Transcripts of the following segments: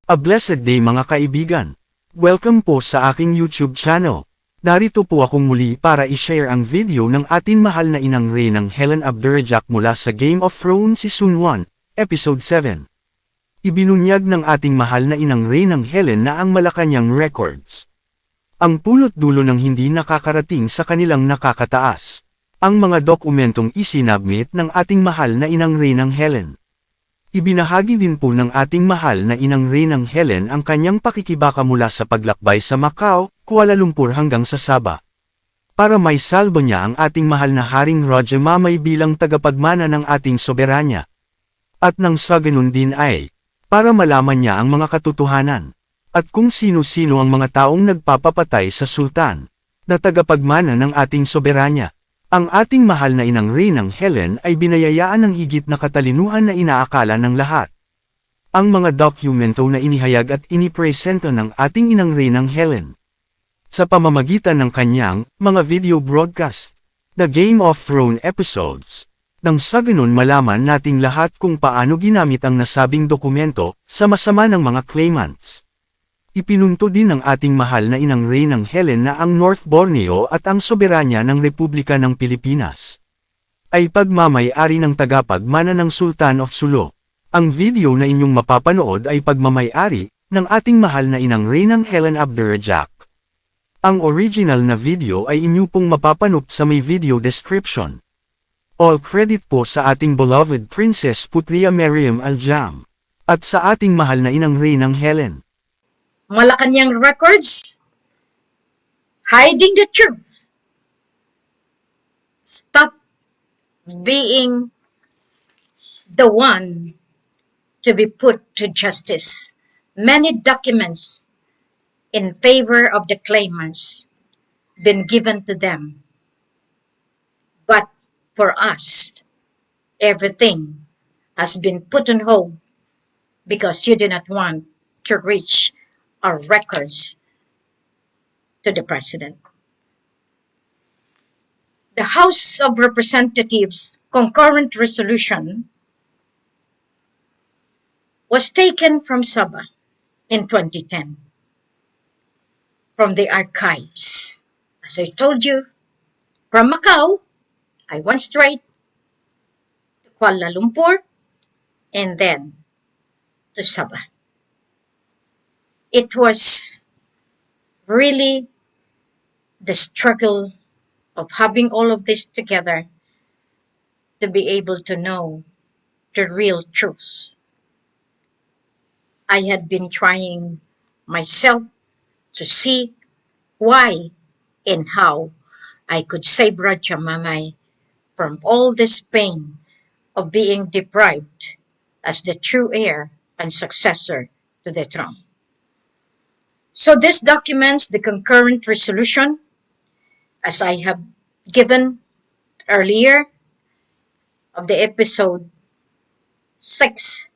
A blessed day mga kaibigan. Welcome po sa aking YouTube channel. Narito po akong muli para i-share ang video ng ating mahal na inang Reynang Helen Abdurajak mula sa Game of Thrones Season 1, Episode 7. Ibinunyag ng ating mahal na inang Reynang Helen na ang Malacanang records. Ang pulot dulo ng hindi nakakarating sa kanilang nakakataas. Ang mga dokumentong isinabmit ng ating mahal na inang Reynang Helen. Ibinahagi din po ng ating mahal na inang Reynang Helen ang kanyang pakikibaka mula sa paglakbay sa Macau, Kuala Lumpur hanggang sa Sabah. Para may salbo niya ang ating mahal na Haring Rhadaa bilang tagapagmana ng ating soberanya. At nang sa ganun din ay, para malaman niya ang mga katotohanan, at kung sino-sino ang mga taong nagpapapatay sa sultan, na tagapagmana ng ating soberanya. Ang ating mahal na inang Reynang Helen ay binayayaan ng higit na katalinuhan na inaakala ng lahat. Ang mga dokumento na inihayag at inipresenta ng ating inang Reynang Helen. Sa pamamagitan ng kanyang mga video broadcast, The Game of Thrones episodes. Nang sa ganun malaman nating lahat kung paano ginamit ang nasabing dokumento sa masama ng mga claimants. Ipinunto din ng ating mahal na inang Reynang Helen na ang North Borneo at ang soberanya ng Republika ng Pilipinas ay pag-mamay ari ng tagapagmana ng Sultan of Sulu. Ang video na inyong mapapanood ay pag-mamay ari ng ating mahal na inang Reynang Helen Abdurajak. Ang original na video ay inyo pong mapapanood sa may video description. All credit po sa ating beloved Princess Putria Miriam Aljam at sa ating mahal na inang Reynang Helen. Malacanang records, hiding the truth. Stop being the one to be put to justice. Many documents in favor of the claimants been given to them. But for us, everything has been put on hold because you do not want to reach our records to the President. The House of Representatives concurrent resolution was taken from Sabah in 2010, from the archives. As I told you, from Macau, I went straight to Kuala Lumpur and then to Sabah. It was really the struggle of having all of this together to be able to know the real truth. I had been trying myself to see why and how I could save Rhadaa from all this pain of being deprived as the true heir and successor to the throne. So this documents the concurrent resolution, as I have given earlier of the episode 6,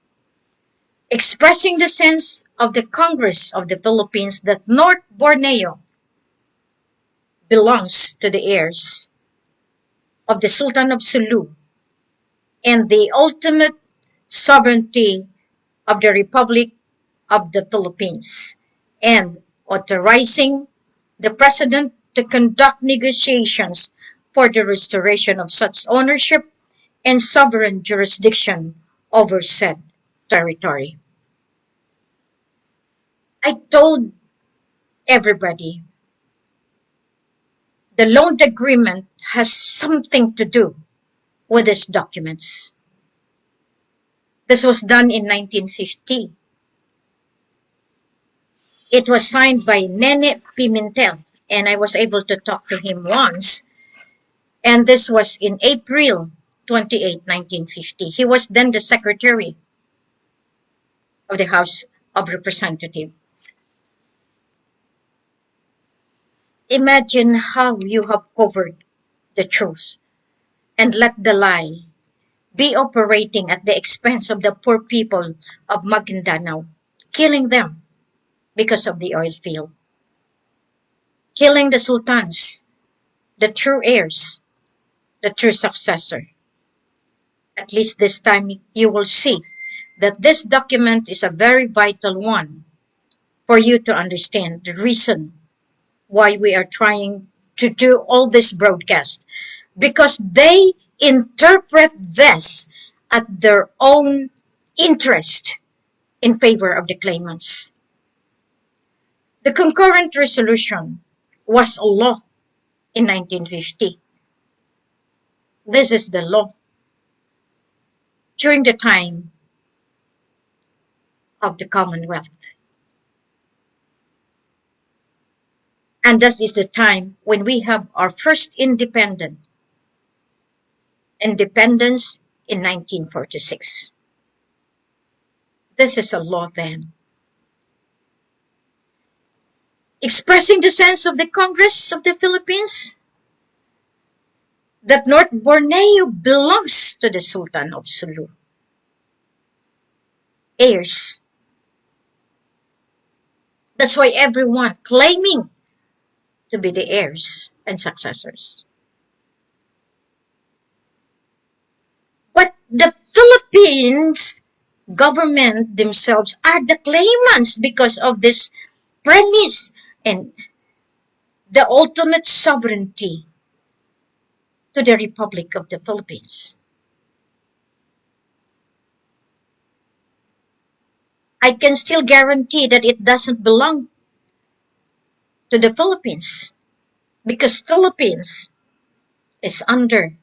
expressing the sense of the Congress of the Philippines that North Borneo belongs to the heirs of the Sultan of Sulu and the ultimate sovereignty of the Republic of the Philippines, and authorizing the President to conduct negotiations for the restoration of such ownership and sovereign jurisdiction over said territory. I told everybody the loan agreement has something to do with these documents. This was done in 1950. It was signed by Nene Pimentel, and I was able to talk to him once. And this was in April 28, 1950. He was then the Secretary of the House of Representatives. Imagine how you have covered the truth and let the lie be operating at the expense of the poor people of Maguindanao, killing them because of the oil field, killing the sultans, the true heirs, the true successor. At least this time you will see that this document is a very vital one for you to understand the reason why we are trying to do all this broadcast, because they interpret this at their own interest in favor of the claimants. The concurrent resolution was a law in 1950. This is the law during the time of the Commonwealth. And this is the time when we have our first independence in 1946. This is a law then, expressing the sense of the Congress of the Philippines that North Borneo belongs to the Sultan of Sulu. Heirs. That's why everyone claiming to be the heirs and successors. But the Philippines government themselves are the claimants because of this premise and the ultimate sovereignty to the Republic of the Philippines. I can still guarantee that it doesn't belong to the Philippines, because Philippines is under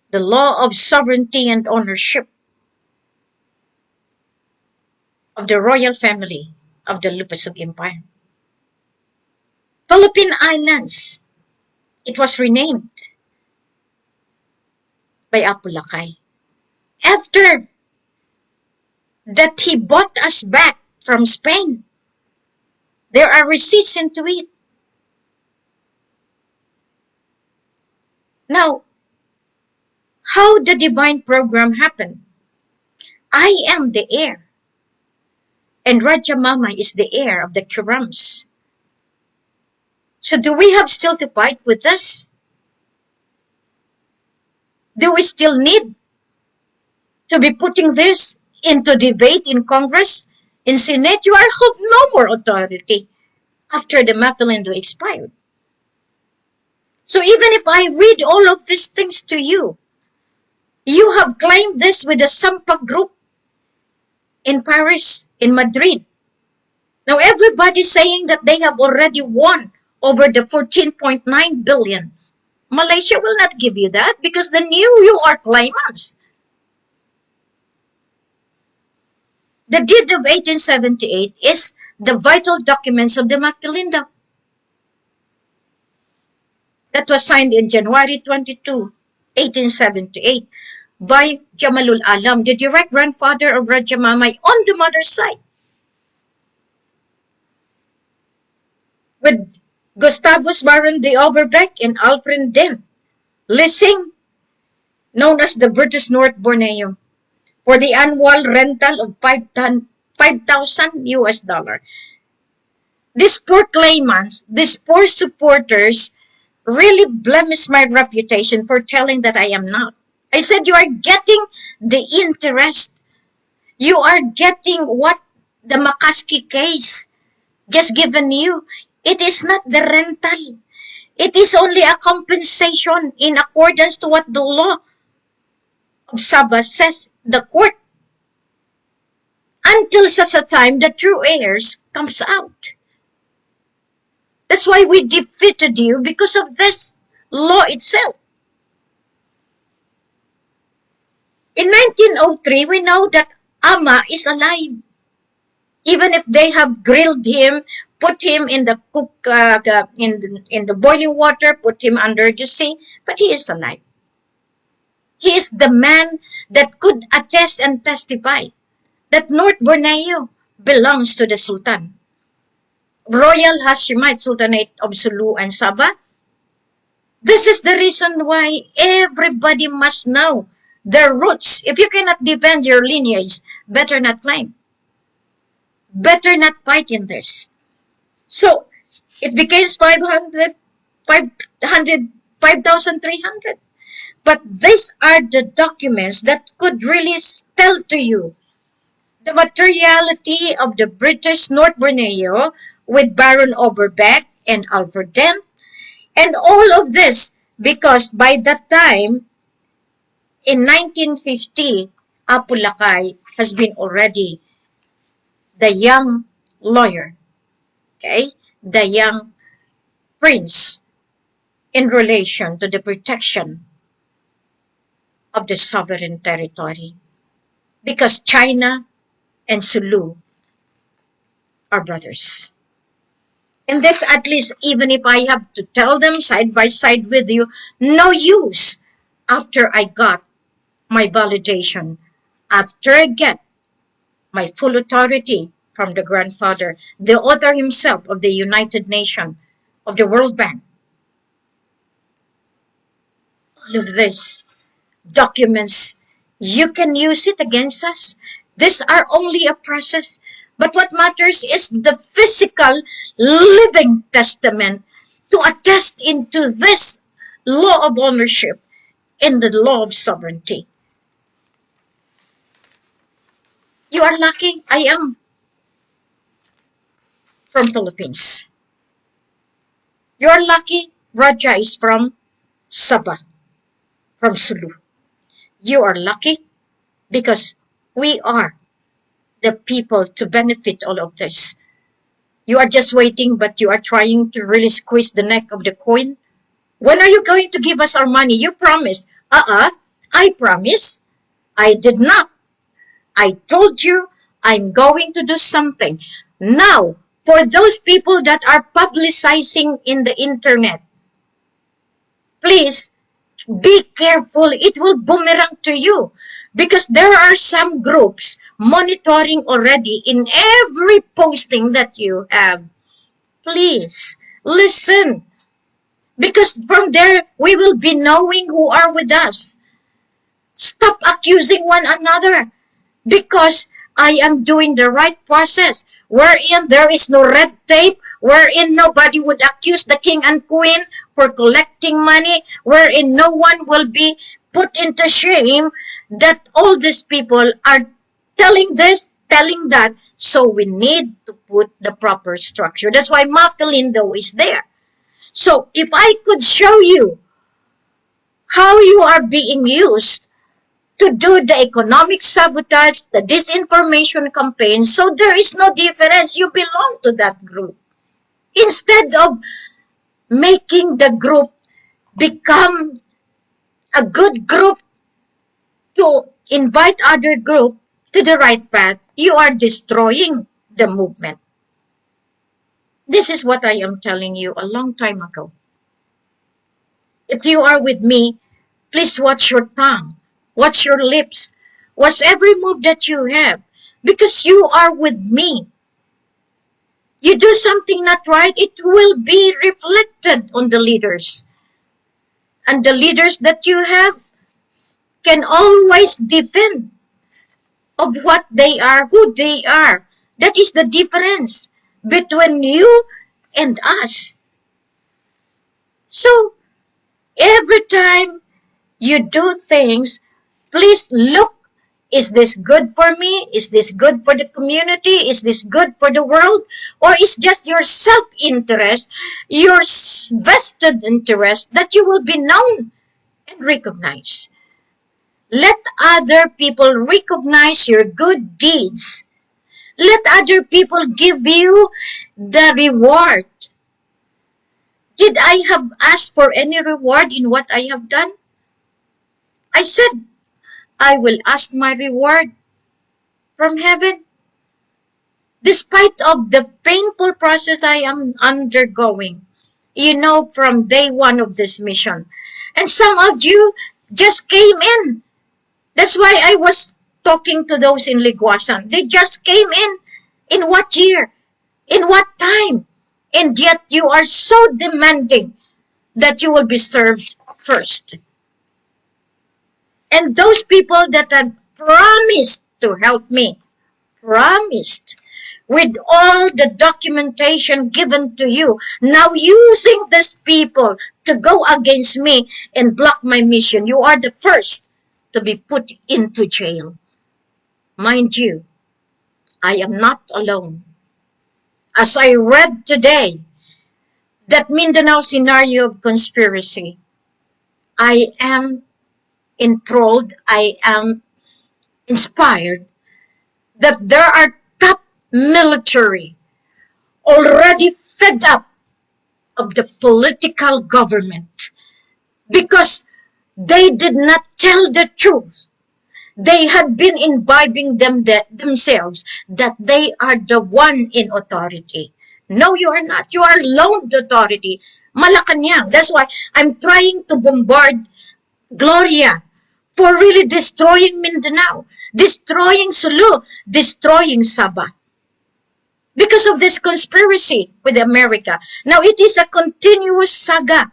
the law of sovereignty and ownership of the royal family of the Lupasug Empire. Philippine Islands, it was renamed by Apo Lakay after that he bought us back from Spain. There are receipts into it. Now, how the divine program happened? I am the heir, and Raja Mama is the heir of the Kurams. So do we have still to fight with this? Do we still need to be putting this into debate in Congress, in Senate? You are have no more authority after the Matalindo expired. So even if I read all of these things to you, you have claimed this with the Sampag group in Paris, in Madrid. Now everybody's saying that they have already won over the 14.9 billion. Malaysia will not give you that because they knew you are claimants. The deed of 1878 is the vital documents of the Matalindo. That was signed in January 22, 1878 by Jamalul Alam, the direct grandfather of Raja Mamay on the mother's side, with Gustavus Baron de Overbeck and Alfred Den leasing, known as the British North Borneo, for the annual rental of 5,000 US dollar. These poor claimants, these poor supporters, really blemish my reputation for telling that I am not. I said you are getting the interest. You are getting what the Makaski case just given you. It is not the rental. It is only a compensation in accordance to what the law of Sabah says, the court, until such a time the true heirs comes out. That's why we defeated you, because of this law itself. In 1903, we know that Ama is alive. Even if they have grilled him, put him in the in the boiling water, put him under the sea, but he is alive. He is the man that could attest and testify that North Borneo belongs to the Sultan. Royal Hashemite Sultanate of Sulu and Sabah. This is the reason why everybody must know their roots. If you cannot defend your lineage, better not claim. Better not fight in this. So, it becomes 5,300. But these are the documents that could really tell to you The materiality of the British North Borneo with Baron Overbeck and Alfred Dent, and all of this because by that time, in 1950, Apu Lakay has been already the young lawyer, okay, the young prince in relation to the protection of the sovereign territory, because China and Sulu are brothers. And this, at least, even if I have to tell them side by side with you, no use after I got my validation, after I get my full authority from the grandfather, the author himself of the United Nations, of the World Bank. All of this documents, you can use it against us. These are only a process. But what matters is the physical living testament to attest into this law of ownership and the law of sovereignty. You are lucky. I am from Philippines. You are lucky. Rhadaa is from Sabah, from Sulu. You are lucky because we are the people to benefit all of this. You are just waiting, but you are trying to really squeeze the neck of the coin. When are you going to give us our money? You promised. I promise. I did not. I told you I'm going to do something. Now, for those people that are publicizing in the internet, please be careful. It will boomerang to you. Because there are some groups monitoring already in every posting that you have. Please, listen. Because from there, we will be knowing who are with us. Stop accusing one another. Because I am doing the right process, wherein there is no red tape, wherein nobody would accuse the king and queen for collecting money, wherein no one will be put into shame that all these people are telling this, telling that. So we need to put the proper structure. That's why Macalindo is there. So if I could show you how you are being used to do the economic sabotage, the disinformation campaign, so there is no difference. You belong to that group. Instead of making the group become a good group to invite other group to the right path, you are destroying the movement. This is what I am telling you a long time ago. If you are with me, please watch your tongue, watch your lips, watch every move that you have, because you are with me. You do something not right, it will be reflected on the leaders. And the leaders that you have can always defend of what they are, who they are. That is the difference between you and us. So, every time you do things, please look, is this good for me? Is this good for the community? Is this good for the world? Or is just your self-interest, your vested interest that you will be known and recognized? Let other people recognize your good deeds. Let other people give you the reward. Did I have asked for any reward in what I have done? I said, I will ask my reward from heaven. Despite of the painful process I am undergoing, from day one of this mission. And some of you just came in. That's why I was talking to those in Liguasan. They just came in. In what year? In what time? And yet you are so demanding that you will be served first. And those people that had promised to help me, promised, with all the documentation given to you, now using these people to go against me and block my mission, you are the first to be put into jail. Mind you, I am not alone. As I read today, that Mindanao scenario of conspiracy, I am enthralled, I am inspired that there are top military already fed up of the political government because they did not tell the truth. They had been imbibing themselves that they are the one in authority. No, you are not. You are loaned authority. Malacanang. That's why I'm trying to bombard Gloria for really destroying Mindanao, destroying Sulu, destroying Sabah. Because of this conspiracy with America. Now, it is a continuous saga.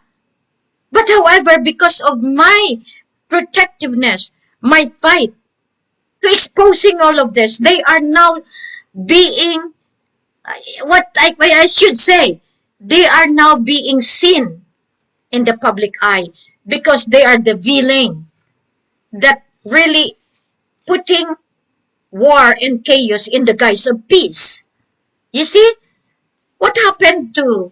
But however, because of my protectiveness, my fight to exposing all of this, they are now being, what I should say, they are now being seen in the public eye because they are the villain that really putting war and chaos in the guise of peace. You see, what happened to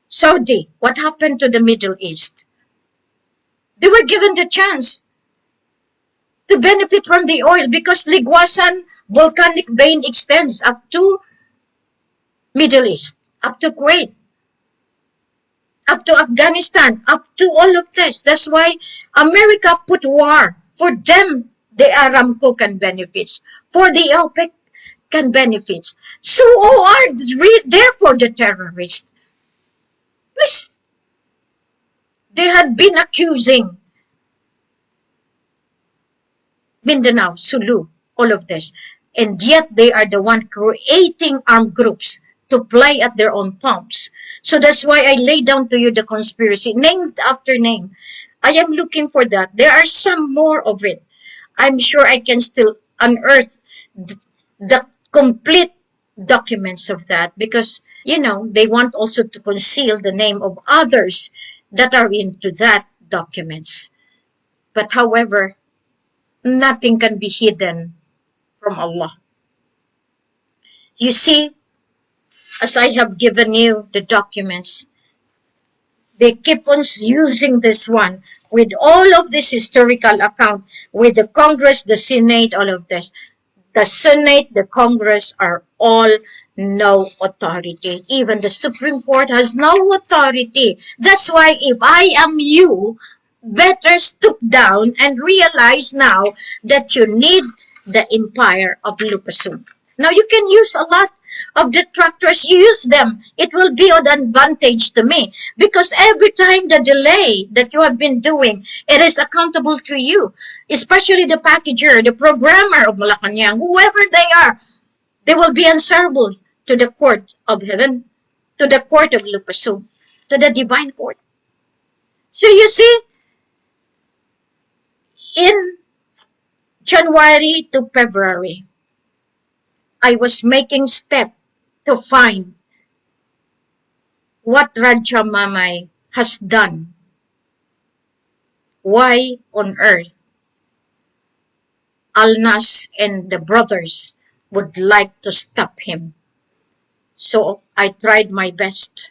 Saudi? What happened to the Middle East? They were given the chance to benefit from the oil because Ligwasan volcanic vein extends up to Middle East, up to Kuwait, up to Afghanistan, up to all of this. That's why America put war. For them, the Aramco can benefit. For the OPEC can benefit. So who are therefore the terrorists? Please, they had been accusing Mindanao, Sulu, all of this. And yet they are the one creating armed groups to play at their own pumps. So that's why I lay down to you the conspiracy, name after name. I am looking for that. There are some more of it. I'm sure I can still unearth the complete documents of that because, you know, they want also to conceal the name of others that are into that documents. But however, nothing can be hidden from Allah. You see, as I have given you the documents, they keep on using this one with all of this historical account, with the Congress, the Senate, all of this. The Senate, the Congress are all no authority. Even the Supreme Court has no authority. That's why if I am you, better stoop down and realize now that you need the empire of Lupasum. Now you can use a lot of detractors. You use them. It will be an advantage to me because every time the delay that you have been doing, it is accountable to you, especially the packager, the programmer of Malacanang, whoever they are, they will be answerable to the court of heaven, to the court of Lupasum, to the divine court. So you see, in January to February, I was making step to find what Raja Mamay has done. Why on earth Alnas and the brothers would like to stop him. So I tried my best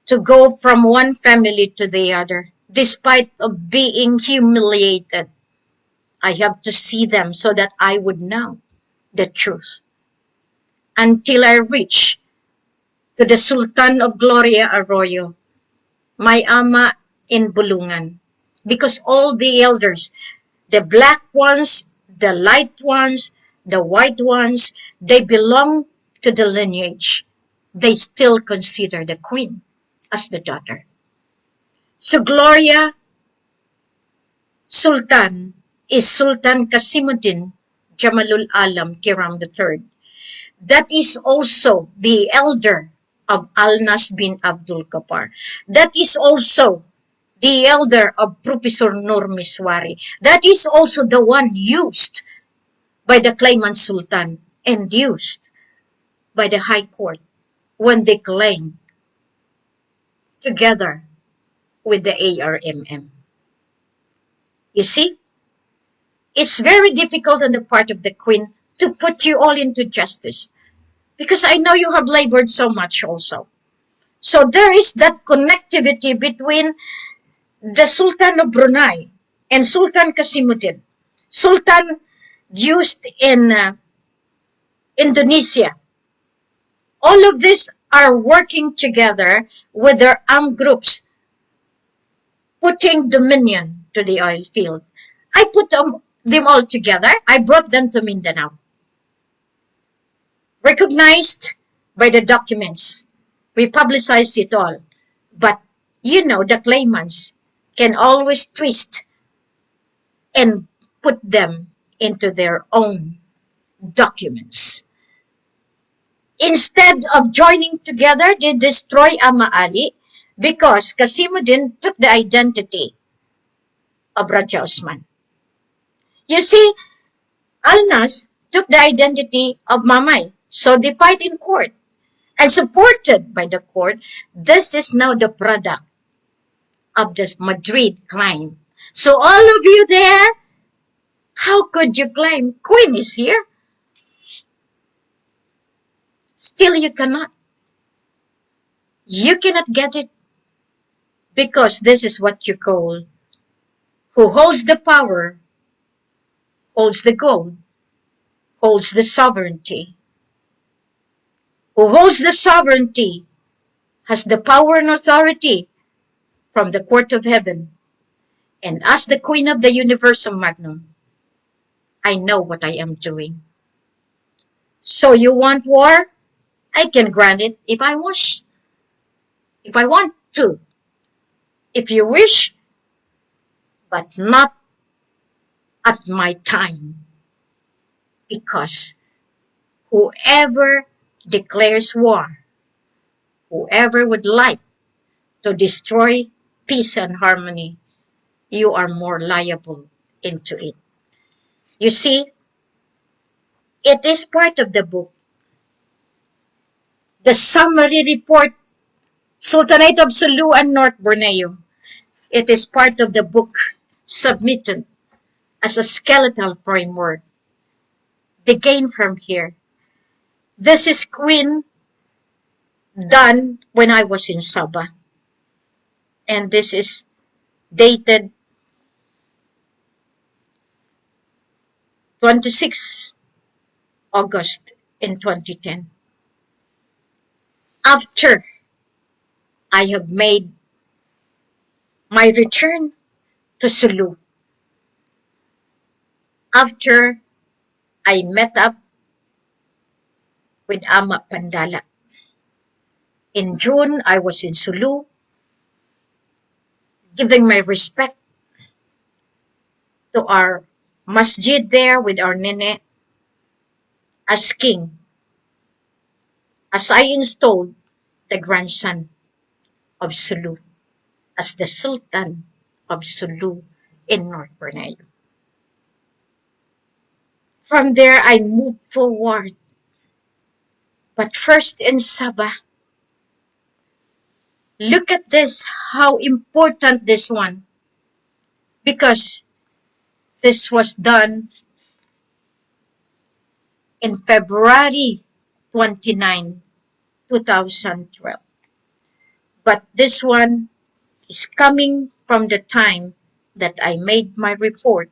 to go from one family to the other, despite of being humiliated. I have to see them so that I would know the truth. Until I reach to the Sultan of Gloria Arroyo, my ama in Bulungan. Because all the elders, the black ones, the light ones, the white ones, they belong to the lineage. They still consider the queen as the daughter. So Gloria Sultan is Sultan Kasimuddin Jamalul Alam Kiram III. That is also the elder of Alnas bin Abdul Kapar. That is also the elder of Professor Nur Miswari. That is also the one used by the claimant Sultan and used by the High Court when they claim together with the ARMM. You see, it's very difficult on the part of the Queen to put you all into justice. Because I know you have labored so much also. So there is that connectivity between the Sultan of Brunei and Sultan Kasimuddin. Sultan used in Indonesia. All of these are working together with their armed groups, putting dominion to the oil field. I put them all together. I brought them to Mindanao. Recognized by the documents. We publicize it all. But, you know, the claimants can always twist and put them into their own documents. Instead of joining together, they destroy Ama Ali because Kasimuddin took the identity of Raja Osman. You see, Alnas took the identity of Mamay, so they fight in court. And supported by the court, this is now the product of this Madrid claim. So all of you there, how could you claim Queen is here? Still you cannot. You cannot get it because this is what you call who holds the power, holds the gold, holds the sovereignty. Who holds the sovereignty has the power and authority from the court of heaven. And as the Queen of the Universum Magnum, I know what I am doing. So you want war? I can grant it if I wish. If I want to. If you wish, but not at my time. Because whoever declares war, whoever would like to destroy peace and harmony, you are more liable into it. You see, it is part of the book. The summary report, Sultanate of Sulu and North Borneo. It is part of the book submitted as a skeletal framework. They gain from here. This is Queen done when I was in Sabah. And this is dated 26 August in 2010. After I have made my return to Sulu, after I met up with Ama Pandala. In June, I was in Sulu, giving my respect to our masjid there with our nene as king, as I installed the grandson of Sulu as the Sultan of Sulu in North Borneo. From there, I moved forward. But first in Sabah, look at this, how important this one. Because this was done in February 29, 2012. But this one is coming from the time that I made my report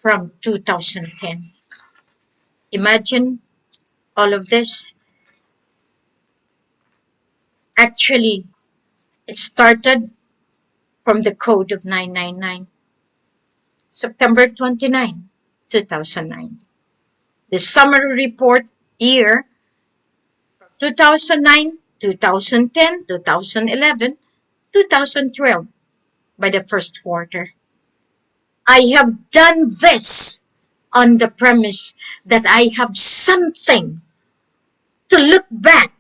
from 2010. Imagine all of this. Actually, it started from the Code of 999, September 29, 2009. The summary report year, 2009, 2010, 2011, 2012, by the first quarter. I have done this on the premise that I have something to look back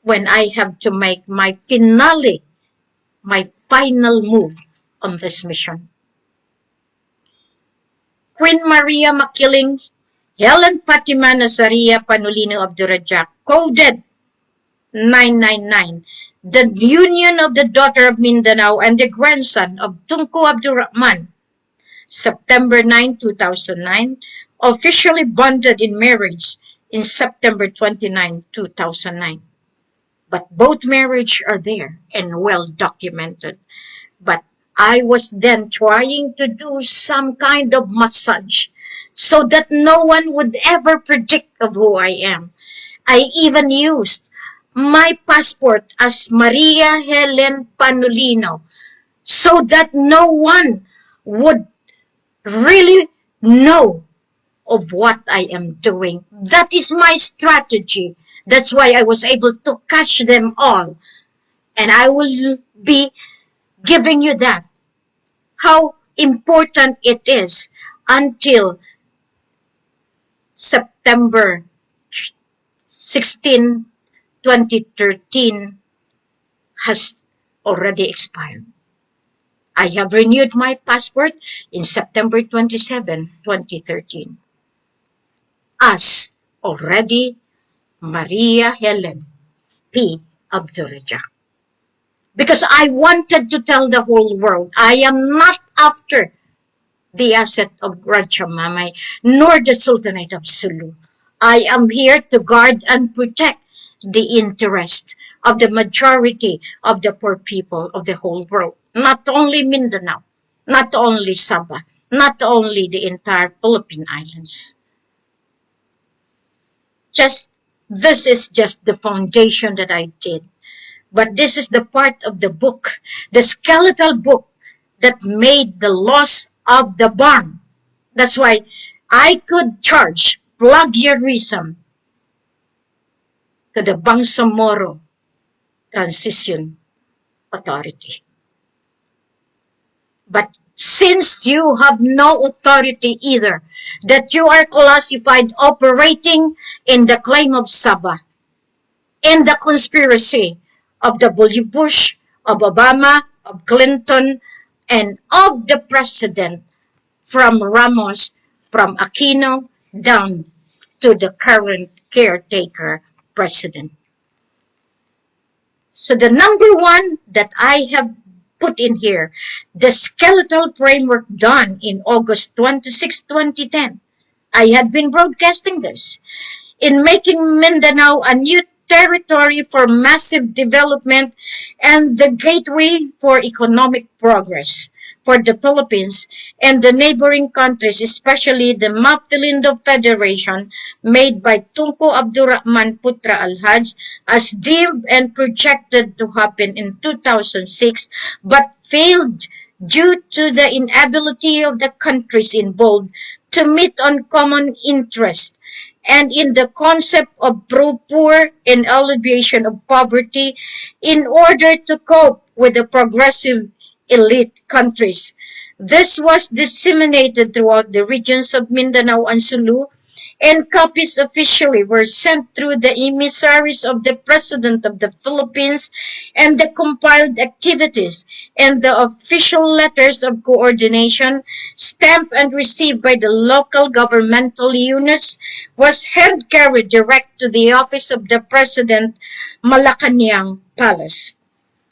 when I have to make my finale, my final move on this mission. Queen Maria Makiling, Helen Fatima Nazaria Panolino Abdurajak, coded 999, the union of the daughter of Mindanao and the grandson of Tunku Abdurrahman, September 9, 2009, officially bonded in marriage in September 29, 2009. But both marriage are there and well documented. But I was then trying to do some kind of massage so that no one would ever predict of who I am. I even used my passport as Maria Helen Panolino so that no one would really know of what I am doing. That is my strategy. That's why I was able to catch them all. And I will be giving you that. How important it is until September 16, 2013 has already expired. I have renewed my passport in September 27, 2013 as already Maria Helen P. Abdurajak. Because I wanted to tell the whole world, I am not after the asset of Pag-mamay, nor the Sultanate of Sulu. I am here to guard and protect the interest of the majority of the poor people of the whole world. Not only Mindanao, not only Sabah, not only the entire Philippine Islands. This is just the foundation that I did. But this is the part of the book, the skeletal book that made the loss of the barn. That's why I could charge plagiarism to the Bangsamoro Transition Authority. But since you have no authority either, that you are classified operating in the claim of Sabah, in the conspiracy of W. Bush, of Obama, of Clinton, and of the president from Ramos, from Aquino, down to the current caretaker president. So the number one that I have put in here, the skeletal framework done in August 26, 2010. I had been broadcasting this. In making Mindanao a new territory for massive development and the gateway for economic progress for the Philippines and the neighboring countries, especially the Maftilindo Federation made by Tunku Abdurrahman Putra Al-Haj as deemed and projected to happen in 2006 but failed due to the inability of the countries involved to meet on common interest and in the concept of pro-poor and alleviation of poverty in order to cope with the progressive elite countries. This was disseminated throughout the regions of Mindanao and Sulu, and copies officially were sent through the emissaries of the President of the Philippines, and the compiled activities and the official letters of coordination stamped and received by the local governmental units was hand-carried direct to the office of the President, Malacanang Palace.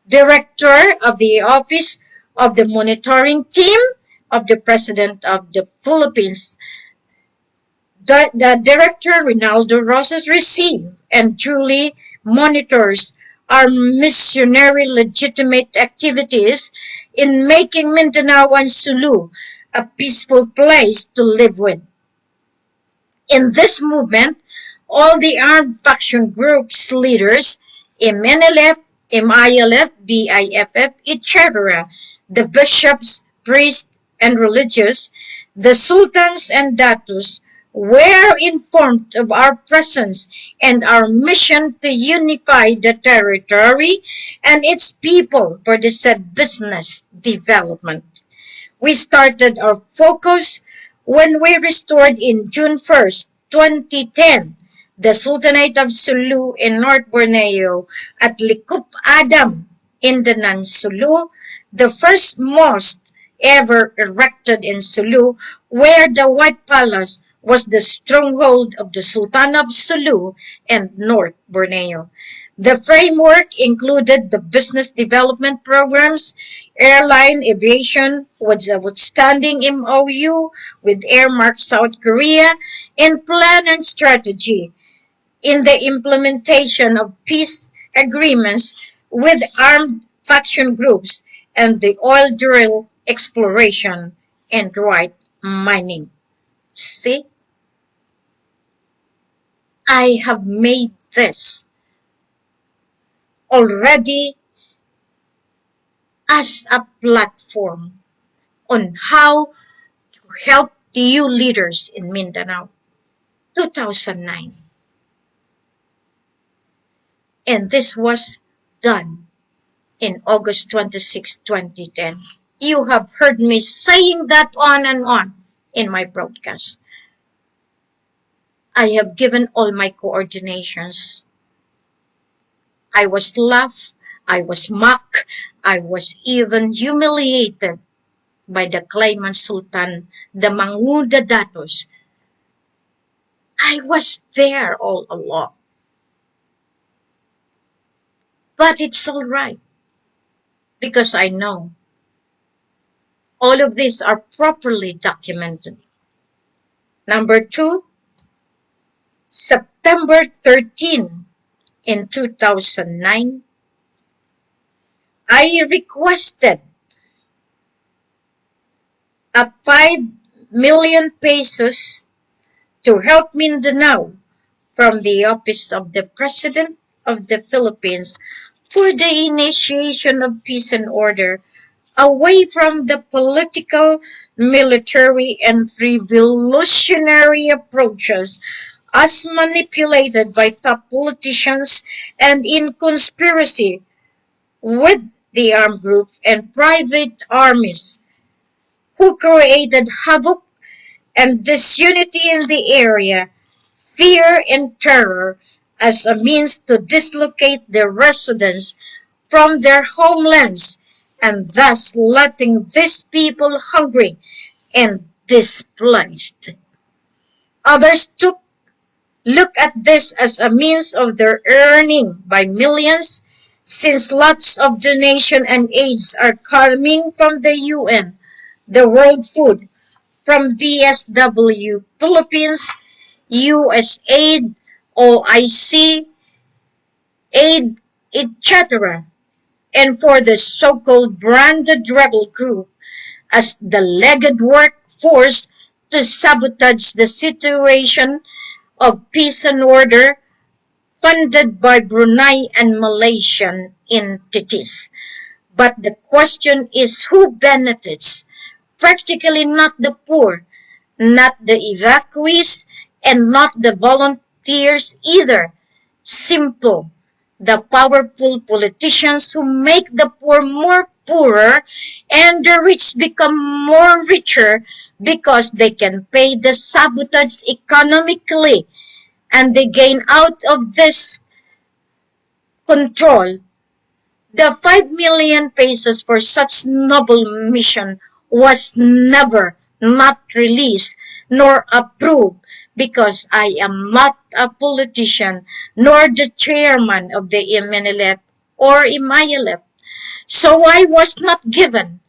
Director of the Office of the Monitoring Team of the President of the Philippines, the Director, Rinaldo Rosas, receives and duly monitors our missionary legitimate activities in making Mindanao and Sulu a peaceful place to live with. In this movement, all the armed faction groups leaders, MNLF, MILF, BIFF, etc., the bishops, priests, and religious, the sultans and datus, were informed of our presence and our mission to unify the territory and its people for the said business development. We started our focus when we restored in June 1st, 2010, the Sultanate of Sulu in North Borneo at Likup Adam in the Sulu, the first mosque ever erected in Sulu, where the White Palace was the stronghold of the Sultan of Sulu and North Borneo. The framework included the business development programs, airline aviation with a outstanding MOU with Airmark South Korea, and plan and strategy in the implementation of peace agreements with armed faction groups and the oil drill exploration and right mining. See, I have made this already as a platform on how to help you leaders in Mindanao. 2009. And this was done in August 26, 2010. You have heard me saying that on and on in my broadcast. I have given all my coordinations. I was laughed, I was mocked, I was even humiliated by the claimant Sultan, the Manguda Datos. I was there all along. But it's all right, because I know all of these are properly documented. Number 2, September 13 in 2009, I requested a 5 million pesos to help Mindanao from the office of the President of the Philippines for the initiation of peace and order away from the political, military, and revolutionary approaches as manipulated by top politicians and in conspiracy with the armed groups and private armies who created havoc and disunity in the area, fear and terror as a means to dislocate the residents from their homelands and thus letting these people hungry and displaced. Others look at this as a means of their earning by millions, since lots of donation and aids are coming from the UN, the World Food, from VSW Philippines, USAID, OIC, aid, etc., and for the so-called branded rebel group as the legged workforce to sabotage the situation of peace and order funded by Brunei and Malaysian entities. But the question is who benefits? Practically not the poor, not the evacuees, and not the volunteers either. Simple, the powerful politicians who make the poor more poorer and the rich become more richer because they can pay the sabotage economically, and they gain out of this control. The 5 million pesos for such noble mission was never not released nor approved because I am not a politician nor the chairman of the MNLF or IMAYLF. So I was not given,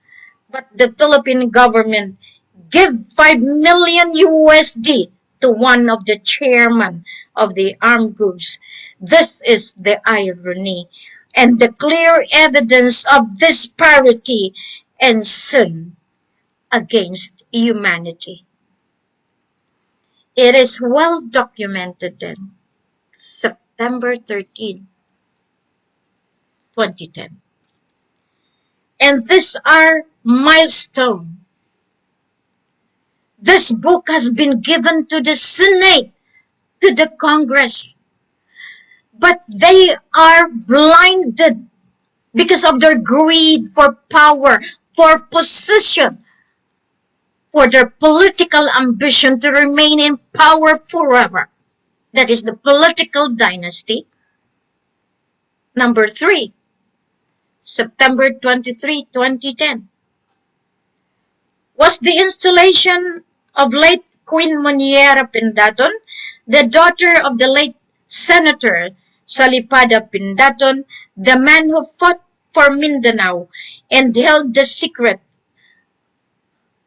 but the Philippine government gave 5 million USD to one of the chairman of the armed groups. This is the irony and the clear evidence of disparity and sin against humanity. It is well documented then, September 13, 2010. And these are milestones. This book has been given to the Senate, to the Congress, but they are blinded because of their greed for power, for position, for their political ambition to remain in power forever. That is the political dynasty. Number 3, September 23, 2010, was the installation of late Queen Moniera Pindaton, the daughter of the late Senator Salipada Pindaton, the man who fought for Mindanao and held the secret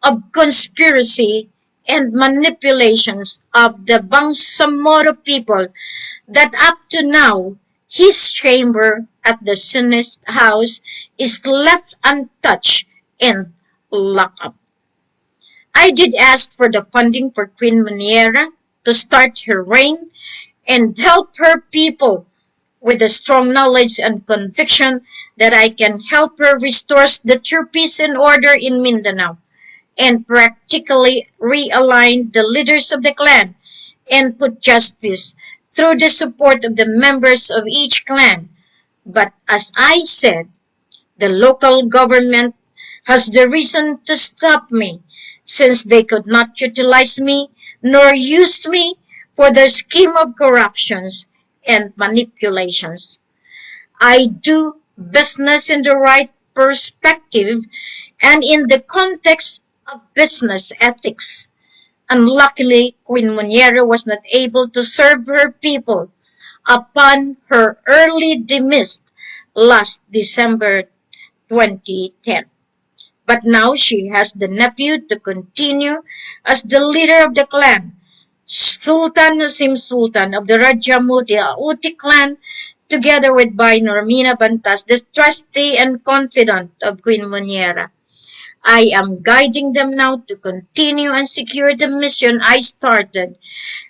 of conspiracy and manipulations of the Bangsamoro people that up to now his chamber at the Senate House is left untouched and locked up. I did ask for the funding for Queen Moniera to start her reign and help her people with the strong knowledge and conviction that I can help her restore the true peace and order in Mindanao and practically realign the leaders of the clan and put justice through the support of the members of each clan. But as I said, the local government has the reason to stop me, since they could not utilize me nor use me for their scheme of corruptions and manipulations. I do business in the right perspective and in the context of business ethics. Unluckily, Queen Moniera was not able to serve her people upon her early demise last December 2010. But now she has the nephew to continue as the leader of the clan, Sultan of the Rajamuti Auti clan, together with Bay Normina Bantas, the trustee and confidant of Queen Moniera. I am guiding them now to continue and secure the mission I started,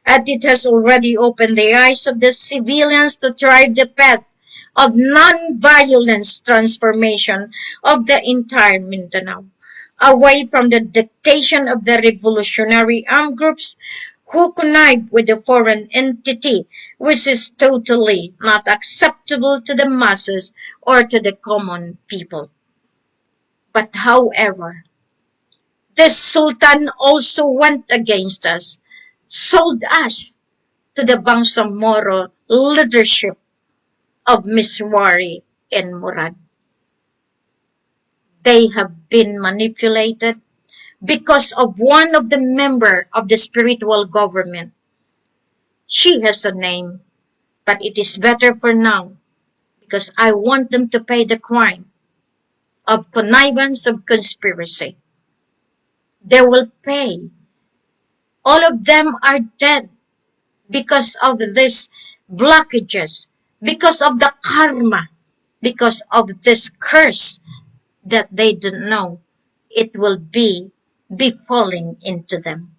and it has already opened the eyes of the civilians to drive the path of non-violence transformation of the entire Mindanao, away from the dictation of the revolutionary armed groups who connive with the foreign entity, which is totally not acceptable to the masses or to the common people. But however, this Sultan also went against us, sold us to the Bangsamoro leadership of Miswari and Murad. They have been manipulated because of one of the member of the spiritual government. She has a name, but it is better for now because I want them to pay the crime of connivance of conspiracy. They will pay. All of them are dead because of these blockages, because of the karma, because of this curse that they didn't know it will be befalling into them.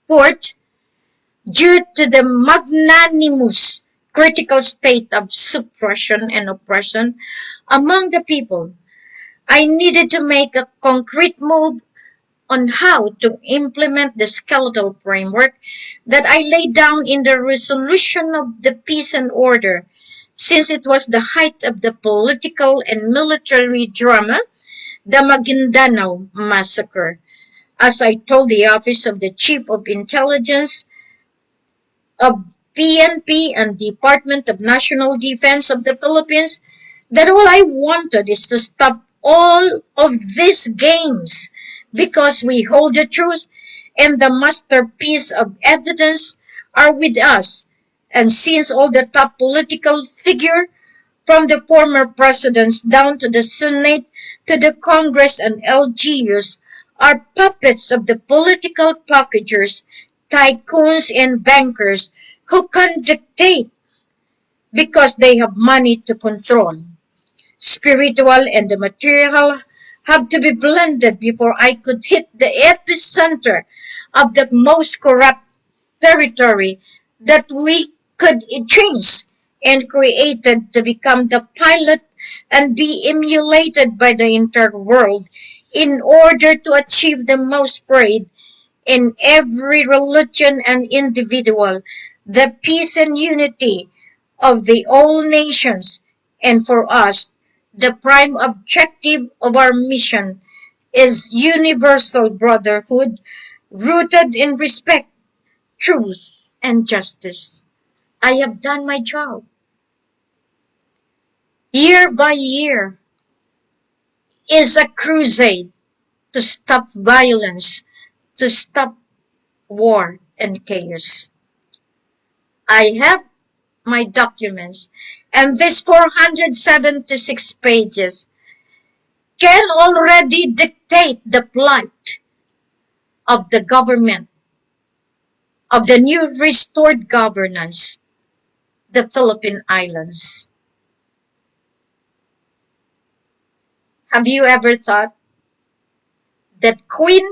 Fourth, due to the magnanimous critical state of suppression and oppression among the people, I needed to make a concrete move on how to implement the skeletal framework that I laid down in the resolution of the peace and order, since it was the height of the political and military drama, the Maguindanao massacre. As I told the Office of the Chief of Intelligence of PNP and Department of National Defense of the Philippines, that all I wanted is to stop all of these games because we hold the truth and the masterpiece of evidence are with us. And since all the top political figure, from the former presidents down to the Senate, to the Congress and LGUs, are puppets of the political packagers, tycoons and bankers who can dictate because they have money to control. Spiritual and the material have to be blended before I could hit the epicenter of the most corrupt territory that we could change and created to become the pilot and be emulated by the entire world in order to achieve the most pride in every religion and individual, the peace and unity of the all nations. And for us, the prime objective of our mission is universal brotherhood rooted in respect, truth, and justice. I have done my job. Year by year is a crusade to stop violence, to stop war, and chaos. I have my documents, and these 476 pages can already dictate the plight of the government, of the new restored governance, the Philippine Islands. Have you ever thought that Queen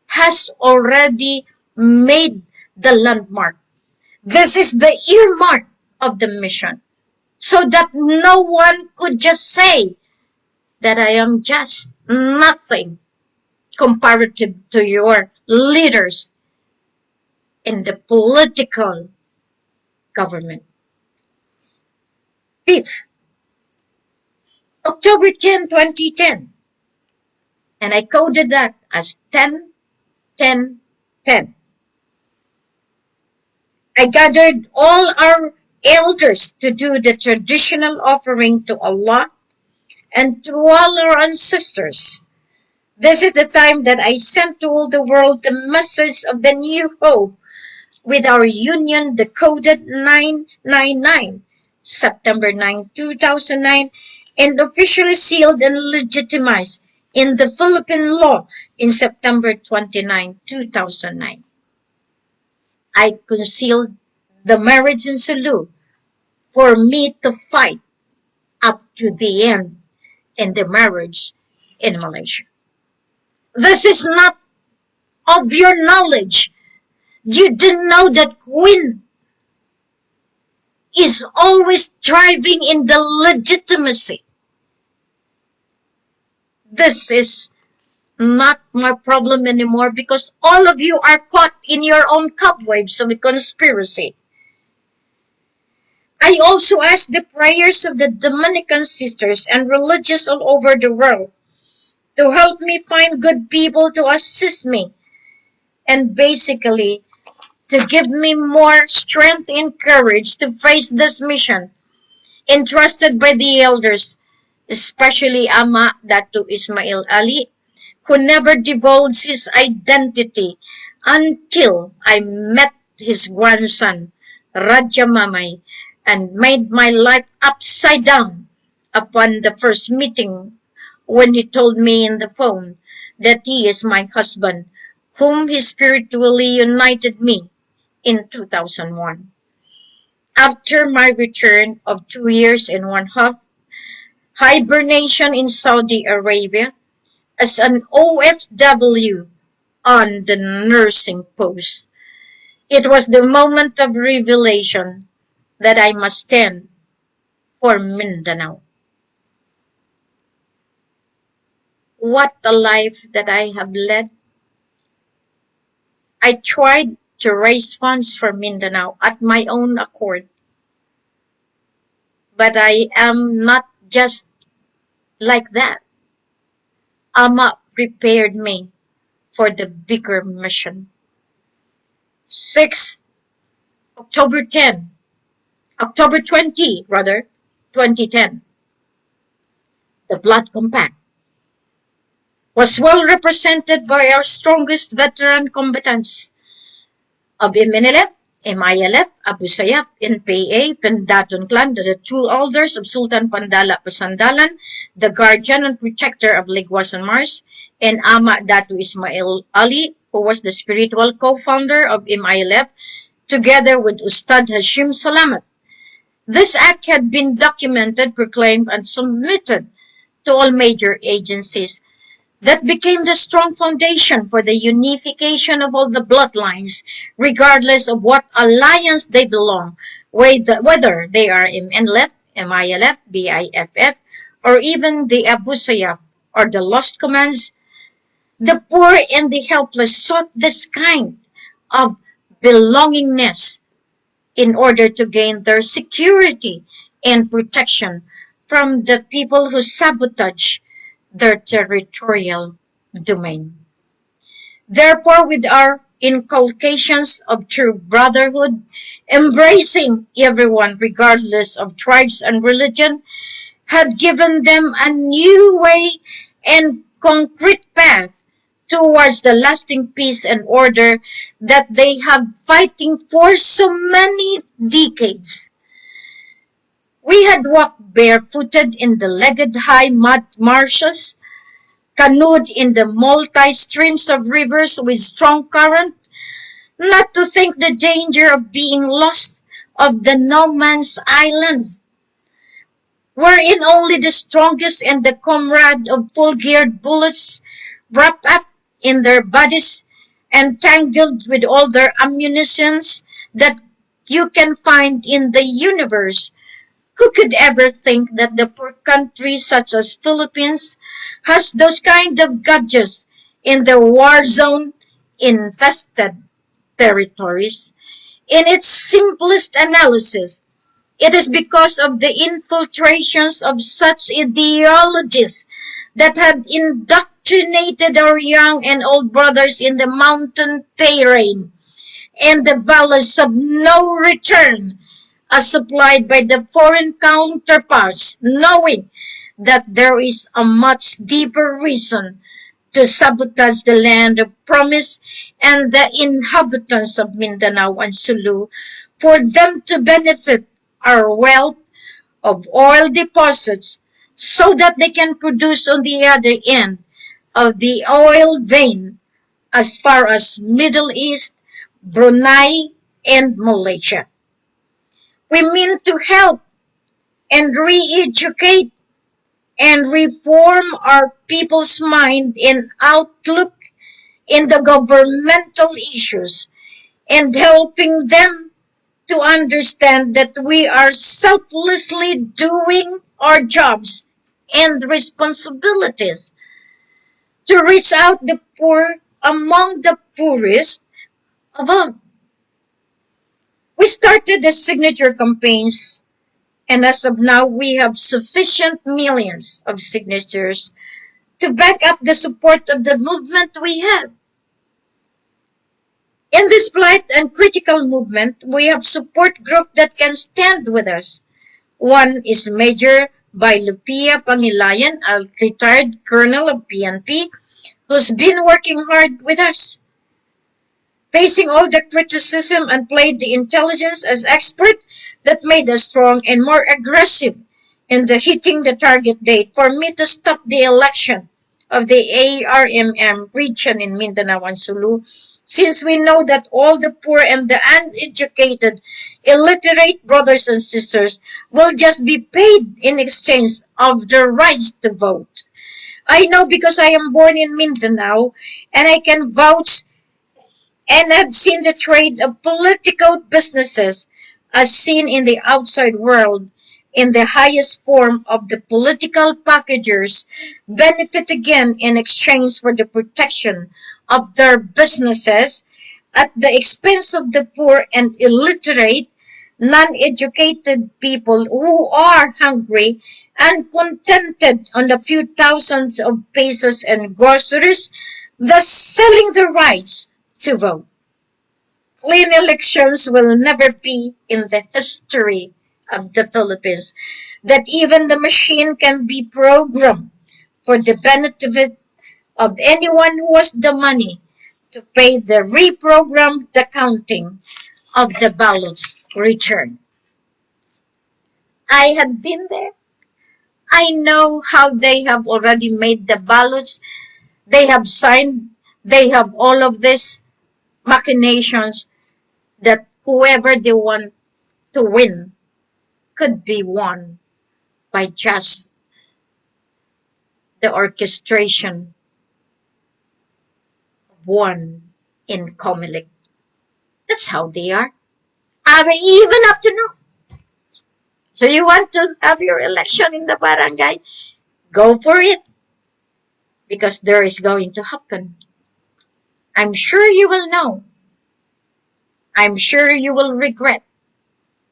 has already made the landmark? This is the earmark of the mission, so that no one could just say that I am just nothing comparative to your leaders in the political government. Fifth, October 10, 2010, and I coded that as 10, 10, 10. I gathered all our elders to do the traditional offering to Allah and to all our ancestors. This is the time that I sent to all the world the message of the new hope with our union decoded 999, September 9, 2009, and officially sealed and legitimized in the Philippine law in September 29, 2009. I concealed the marriage in Sulu for me to fight up to the end in the marriage in Malaysia. This is not of your knowledge. You didn't know that Queen is always striving in the legitimacy. This is not my problem anymore because all of you are caught in your own cobwebs of a conspiracy. I also ask the prayers of the Dominican sisters and religious all over the world to help me find good people to assist me and basically to give me more strength and courage to face this mission entrusted by the elders, especially Ama Datu Ismail Ali, who never divulged his identity until I met his grandson, Rhadaa, and made my life upside down upon the first meeting when he told me in the phone that he is my husband, whom he spiritually united me in 2001. After my return of 2 years and 1/2 hibernation in Saudi Arabia as an OFW on the nursing post, it was the moment of revelation that I must stand for Mindanao. What a life that I have led. I tried to raise funds for Mindanao at my own accord. But I am not just like that. Ama prepared me for the bigger mission. 6 October 10, October 20, 2010. The Blood Compact was well represented by our strongest veteran combatants of MNLF, MILF, Abu Sayyaf, NPA, Pendaton clan, the two elders of Sultan Pandala Pasandalan, the guardian and protector of Ligwas and Mars, and Ama Datu Ismail Ali, who was the spiritual co-founder of MILF, together with Ustad Hashim Salamat. This act had been documented, proclaimed, and submitted to all major agencies. That became the strong foundation for the unification of all the bloodlines, regardless of what alliance they belong, whether they are MNLF, MILF, BIFF, or even the Abu Sayyaf or the Lost Commands. The poor and the helpless sought this kind of belongingness in order to gain their security and protection from the people who sabotage their territorial domain. Therefore, with our inculcations of true brotherhood, embracing everyone regardless of tribes and religion, had given them a new way and concrete path towards the lasting peace and order that they have fighting for so many decades. We had walked barefooted in the legged high mud marshes, canoed in the multi-streams of rivers with strong current, not to think the danger of being lost of the no man's islands, wherein only the strongest and the comrade of full-geared bullets wrapped up in their bodies and tangled with all their ammunitions that you can find in the universe. Who could ever think that the poor country such as Philippines has those kind of gadgets in the war zone infested territories? In its simplest analysis, it is because of the infiltrations of such ideologies that have indoctrinated our young and old brothers in the mountain terrain and the valleys of no return as supplied by the foreign counterparts, knowing that there is a much deeper reason to sabotage the land of promise and the inhabitants of Mindanao and Sulu for them to benefit our wealth of oil deposits so that they can produce on the other end of the oil vein as far as Middle East, Brunei, and Malaysia. We mean to help and re-educate and reform our people's mind and outlook in the governmental issues and helping them to understand that we are selflessly doing our jobs and responsibilities to reach out the poor among the poorest of all. We started the signature campaigns, and as of now, we have sufficient millions of signatures to back up the support of the movement we have. In this polite and critical movement, we have support group that can stand with us. One is Major Bicutan Pangilayan, a retired colonel of PNP, who's been working hard with us, facing all the criticism and played the intelligence as expert that made us strong and more aggressive in the hitting the target date for me to stop the election of the ARMM region in Mindanao and Sulu, since we know that all the poor and the uneducated, illiterate brothers and sisters will just be paid in exchange of their rights to vote. I know because I am born in Mindanao and I can vouch and have seen the trade of political businesses as seen in the outside world in the highest form of the political packagers benefit again in exchange for the protection of their businesses at the expense of the poor and illiterate, non-educated people who are hungry and contented on the few thousands of pesos and groceries, thus selling their rights to vote. Clean elections will never be in the history of the Philippines, that even the machine can be programmed for the benefit of anyone who has the money to pay the reprogrammed counting of the ballots returned. I had been there. I know how they have already made the ballots. They have signed. They have all of these machinations that whoever they want to win could be won by just the orchestration of one in Comelec. That's how they are. Even up to now. So you want to have your election in the barangay? Go for it. Because there is going to happen. I'm sure you will know. I'm sure you will regret.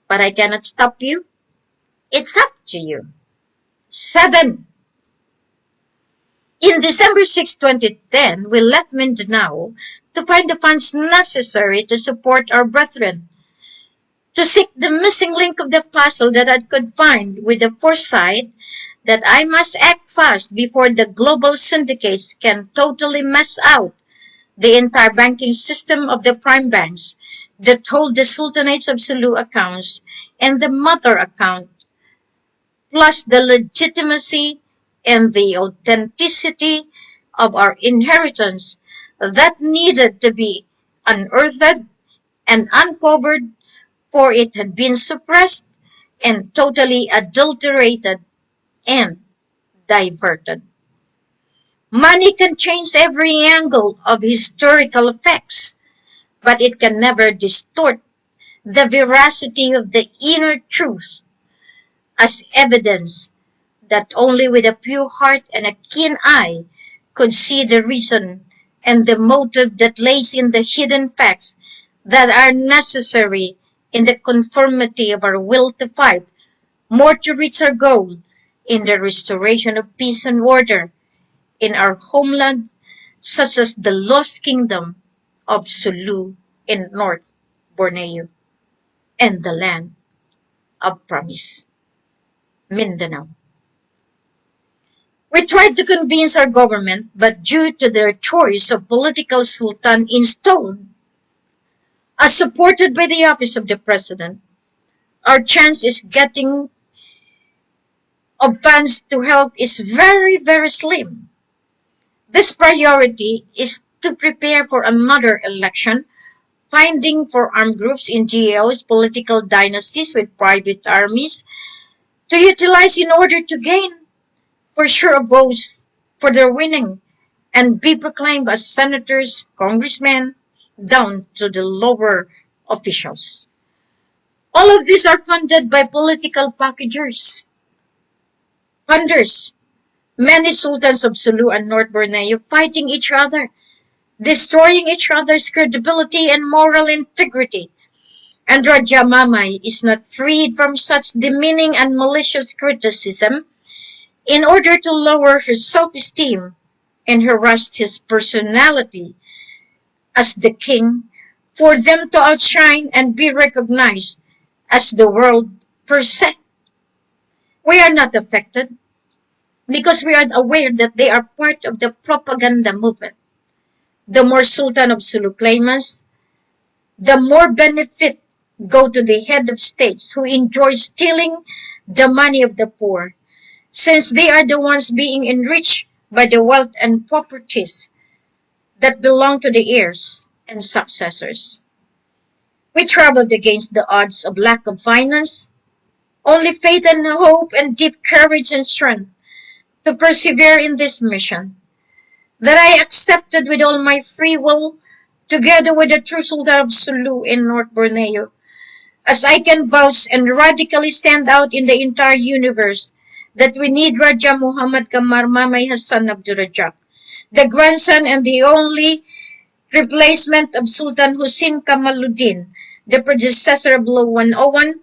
But I cannot stop you. It's up to you. 7. In December 6, 2010, we left Mindanao to find the funds necessary to support our brethren, to seek the missing link of the puzzle that I could find with the foresight that I must act fast before the global syndicates can totally mess out the entire banking system of the prime banks that hold the Sultanates of Sulu accounts and the mother account, plus the legitimacy and the authenticity of our inheritance that needed to be unearthed and uncovered, for it had been suppressed and totally adulterated and diverted. Money can change every angle of historical facts, but it can never distort the veracity of the inner truth, as evidence that only with a pure heart and a keen eye could see the reason and the motive that lays in the hidden facts that are necessary in the conformity of our will to fight more to reach our goal in the restoration of peace and order in our homeland, such as the lost kingdom of Sulu in North Borneo and the land of promise, Mindanao. We tried to convince our government, but due to their choice of political sultan in stone, as supported by the office of the president, our chance is getting of funds to help is very, very slim. This priority is to prepare for another election, finding for armed groups in GAO's political dynasties with private armies to utilize in order to gain for sure votes for their winning and be proclaimed as senators, congressmen, down to the lower officials. All of these are funded by political packagers, funders, many sultans of Sulu and North Borneo fighting each other, destroying each other's credibility and moral integrity. And Rajamamay is not freed from such demeaning and malicious criticism in order to lower his self-esteem and harass his personality as the king, for them to outshine and be recognized as the world per se. We are not affected because we are aware that they are part of the propaganda movement. The more Sultan of Sulu claimants, the more benefit go to the head of states who enjoy stealing the money of the poor, since they are the ones being enriched by the wealth and properties that belong to the heirs and successors. We traveled against the odds of lack of finance, only faith and hope and deep courage and strength to persevere in this mission that I accepted with all my free will, together with the true Sultan of Sulu in North Borneo, as I can vouch and radically stand out in the entire universe that we need Raja Muhammad Pag-mamay Abdurajak, the grandson and the only replacement of Sultan Hussein Kamaluddin, the predecessor of Law 101,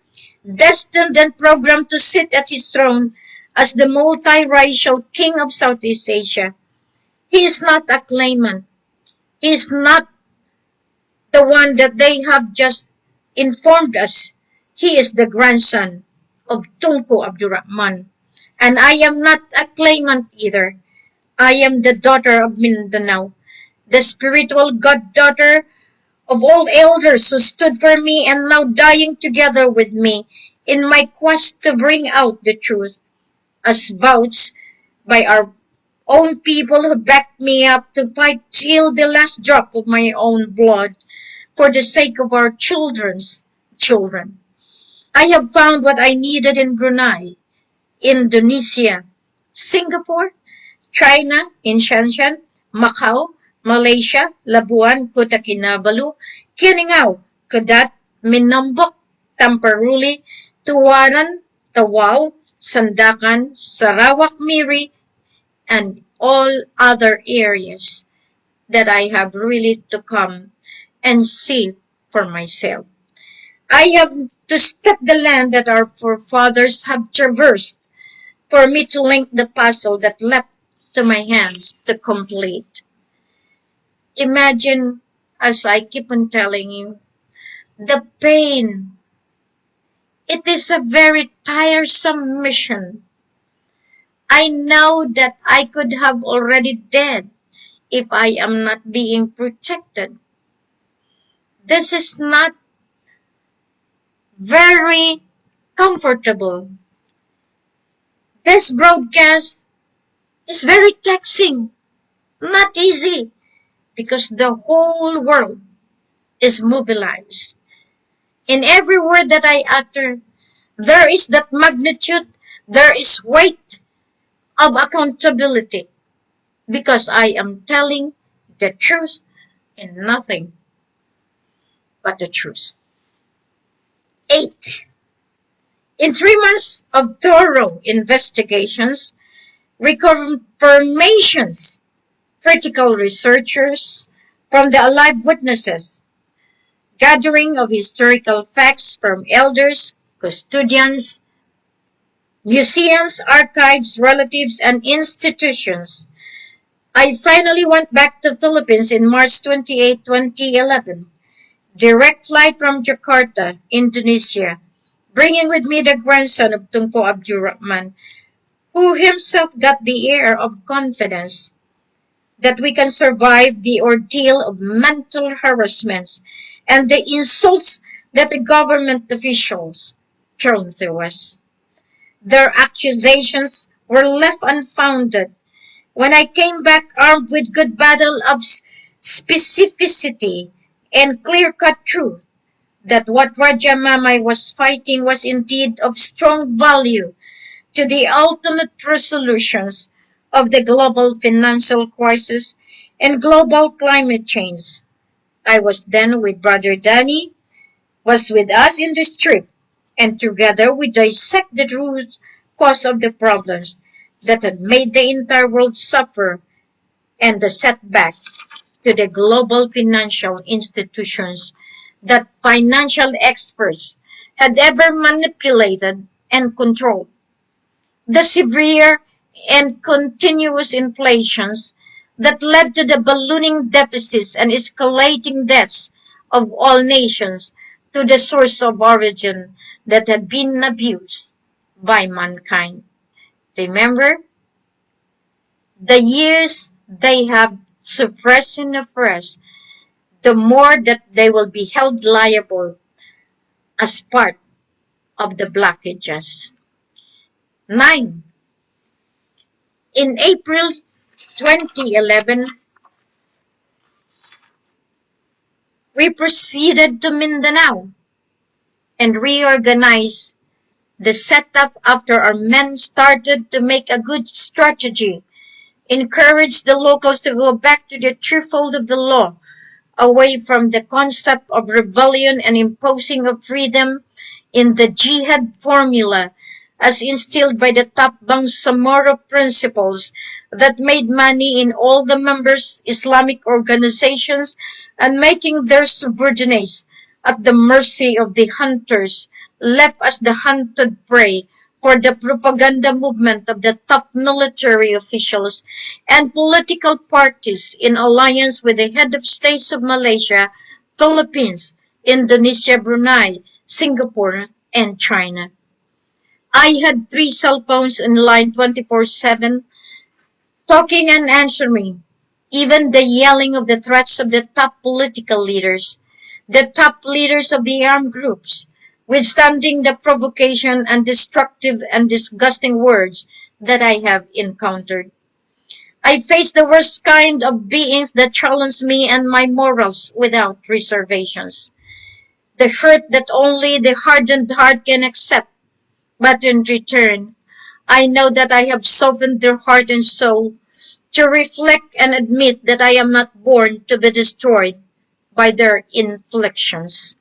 destined and programmed to sit at his throne as the multiracial king of Southeast Asia. He is not a claimant. He is not the one that they have just informed us. He is the grandson of Tunku Abdurrahman. And I am not a claimant either. I am the daughter of Mindanao, the spiritual goddaughter of all elders who stood for me and now dying together with me in my quest to bring out the truth, as vouched by our own people who backed me up to fight till the last drop of my own blood for the sake of our children's children. I have found what I needed in Brunei, Indonesia, Singapore, China, in Shenzhen, Macau, Malaysia, Labuan, Kota Kinabalu, Kiringao, Kadat, Minambok, Tamparuli, Tuwaran, Tawau, Sandakan, Sarawak Miri, and all other areas that I have really to come and see for myself. I have to step the land that our forefathers have traversed for me to link the puzzle that left to my hands to complete. Imagine, as I keep on telling you, the pain. It is a very tiresome mission. I know that I could have already died if I am not being protected. This is not very comfortable. This broadcast is very taxing, not easy, because the whole world is mobilized. In every word that I utter, there is that magnitude, there is weight of accountability, because I am telling the truth and nothing but the truth. 8. In 3 months of thorough investigations, reconfirmations, critical researchers from the alive witnesses, gathering of historical facts from elders, custodians, museums, archives, relatives, and institutions, I finally went back to Philippines in March 28, 2011. Direct flight from Jakarta, Indonesia, bringing with me the grandson of Tunku Abdurrahman, who himself got the air of confidence that we can survive the ordeal of mental harassments and the insults that the government officials thrown through us. Their accusations were left unfounded when I came back armed with good battle of specificity and clear-cut truth that what Raja Mamay was fighting was indeed of strong value to the ultimate resolutions of the global financial crisis and global climate change. I was then with Brother Danny, was with us in this trip, and together we dissect the root cause of the problems that had made the entire world suffer and the setback to the global financial institutions that financial experts had ever manipulated and controlled. The severe and continuous inflations that led to the ballooning deficits and escalating debts of all nations to the source of origin that had been abused by mankind. Remember, the years they have suppressed and oppressed, the more that they will be held liable as part of the blockages. 9. In April 2011, we proceeded to Mindanao and reorganized the setup after our men started to make a good strategy, encouraged the locals to go back to the true fold of the law, away from the concept of rebellion and imposing of freedom in the jihad formula as instilled by the top Bangsamoro principles that made money in all the members' Islamic organizations and making their subordinates at the mercy of the hunters, left as the hunted prey for the propaganda movement of the top military officials and political parties in alliance with the head of states of Malaysia, Philippines, Indonesia, Brunei, Singapore, and China. I had 3 cell phones in line 24/7, talking and answering, even the yelling of the threats of the top political leaders, the top leaders of the armed groups, withstanding the provocation and destructive and disgusting words that I have encountered. I faced the worst kind of beings that challenged me and my morals without reservations. The hurt that only the hardened heart can accept. But in return, I know that I have softened their heart and soul to reflect and admit that I am not born to be destroyed by their inflictions.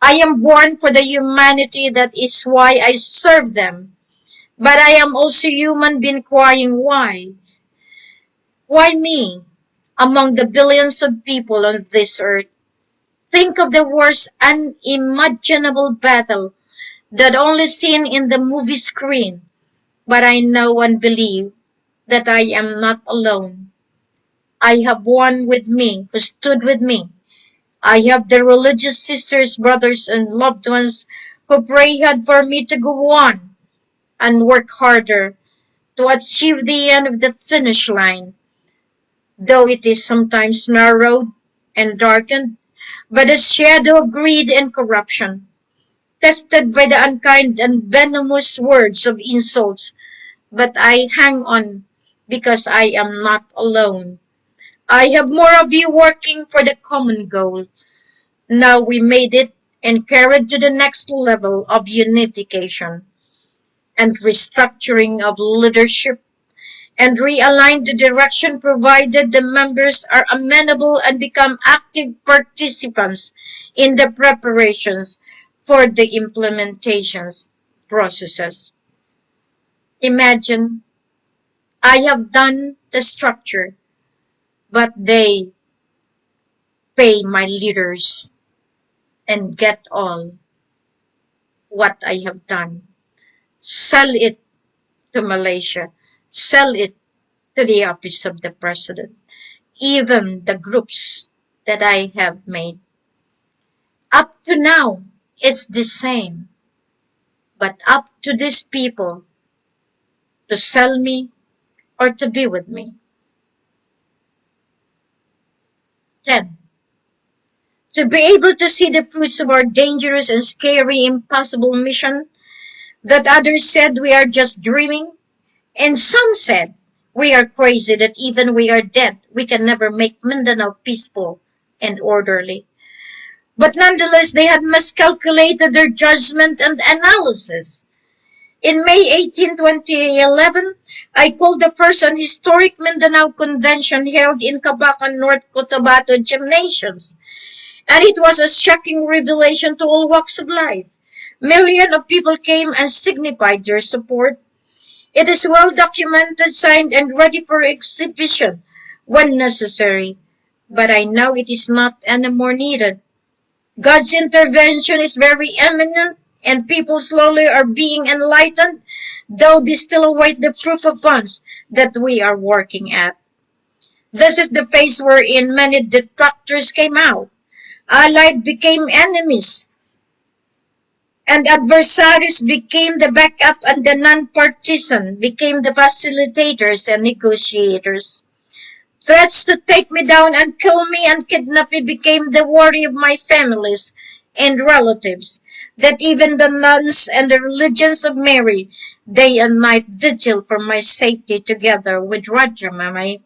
I am born for the humanity that is why I serve them. But I am also human being crying why? Why me? Among the billions of people on this earth. Think of the worst unimaginable battle that only seen in the movie screen. But I know and believe that I am not alone. I have one with me who stood with me. I have the religious sisters, brothers, and loved ones who pray hard for me to go on and work harder to achieve the end of the finish line, though it is sometimes narrowed and darkened by the shadow of greed and corruption, tested by the unkind and venomous words of insults. But I hang on because I am not alone. I have more of you working for the common goal. Now we made it and carried to the next level of unification and restructuring of leadership and realign the direction provided the members are amenable and become active participants in the preparations for the implementations processes. Imagine I have done the structure, but they pay my leaders and get all what I have done. Sell it to Malaysia. Sell it to the office of the president. Even the groups that I have made. Up to now, it's the same. But up to these people to sell me or to be with me. 10. To be able to see the fruits of our dangerous and scary impossible mission that others said we are just dreaming, and some said we are crazy, that even we are dead, we can never make Mindanao peaceful and orderly. But nonetheless, they had miscalculated their judgment and analysis. In May 18, 2011, I called the first historic Mindanao Convention held in Cabacan, North Cotabato Gymnasiums, and it was a shocking revelation to all walks of life. Millions of people came and signified their support. It is well documented, signed, and ready for exhibition when necessary, but I know it is not anymore needed. God's intervention is very imminent, and people slowly are being enlightened, though they still await the proof of funds that we are working at. This is the phase wherein many detractors came out. Allied became enemies, and adversaries became the backup, and the non-partisan became the facilitators and negotiators. Threats to take me down and kill me and kidnap me became the worry of my families and relatives, that even the nuns and the religions of Mary, day and night vigil for my safety together with Rajamamay,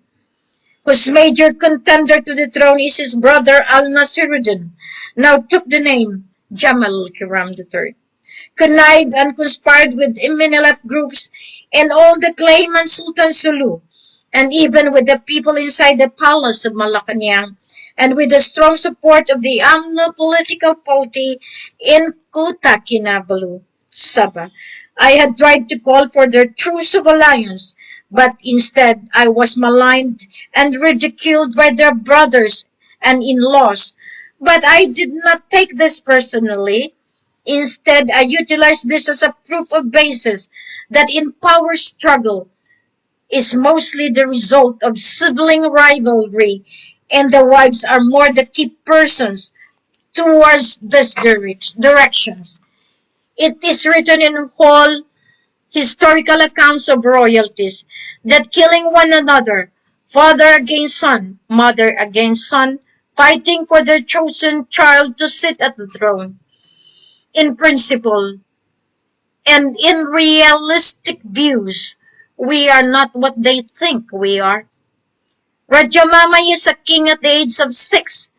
whose major contender to the throne is his brother Al-Nasiruddin, now took the name Jamal Kiram III, connived and conspired with Iminilaf groups and all the claimants Sultan Sulu, and even with the people inside the palace of Malacanang, and with the strong support of the AMNO political party in Kota Kinabalu, Sabah. I had tried to call for their truce of alliance, but instead I was maligned and ridiculed by their brothers and in-laws. But I did not take this personally. Instead, I utilized this as a proof of basis that in power struggle is mostly the result of sibling rivalry, and the wives are more the key persons towards these directions. It is written in all historical accounts of royalties that killing one another, father against son, mother against son, fighting for their chosen child to sit at the throne. In principle and in realistic views, we are not what they think we are. Rajamamay is a king at the age of 6,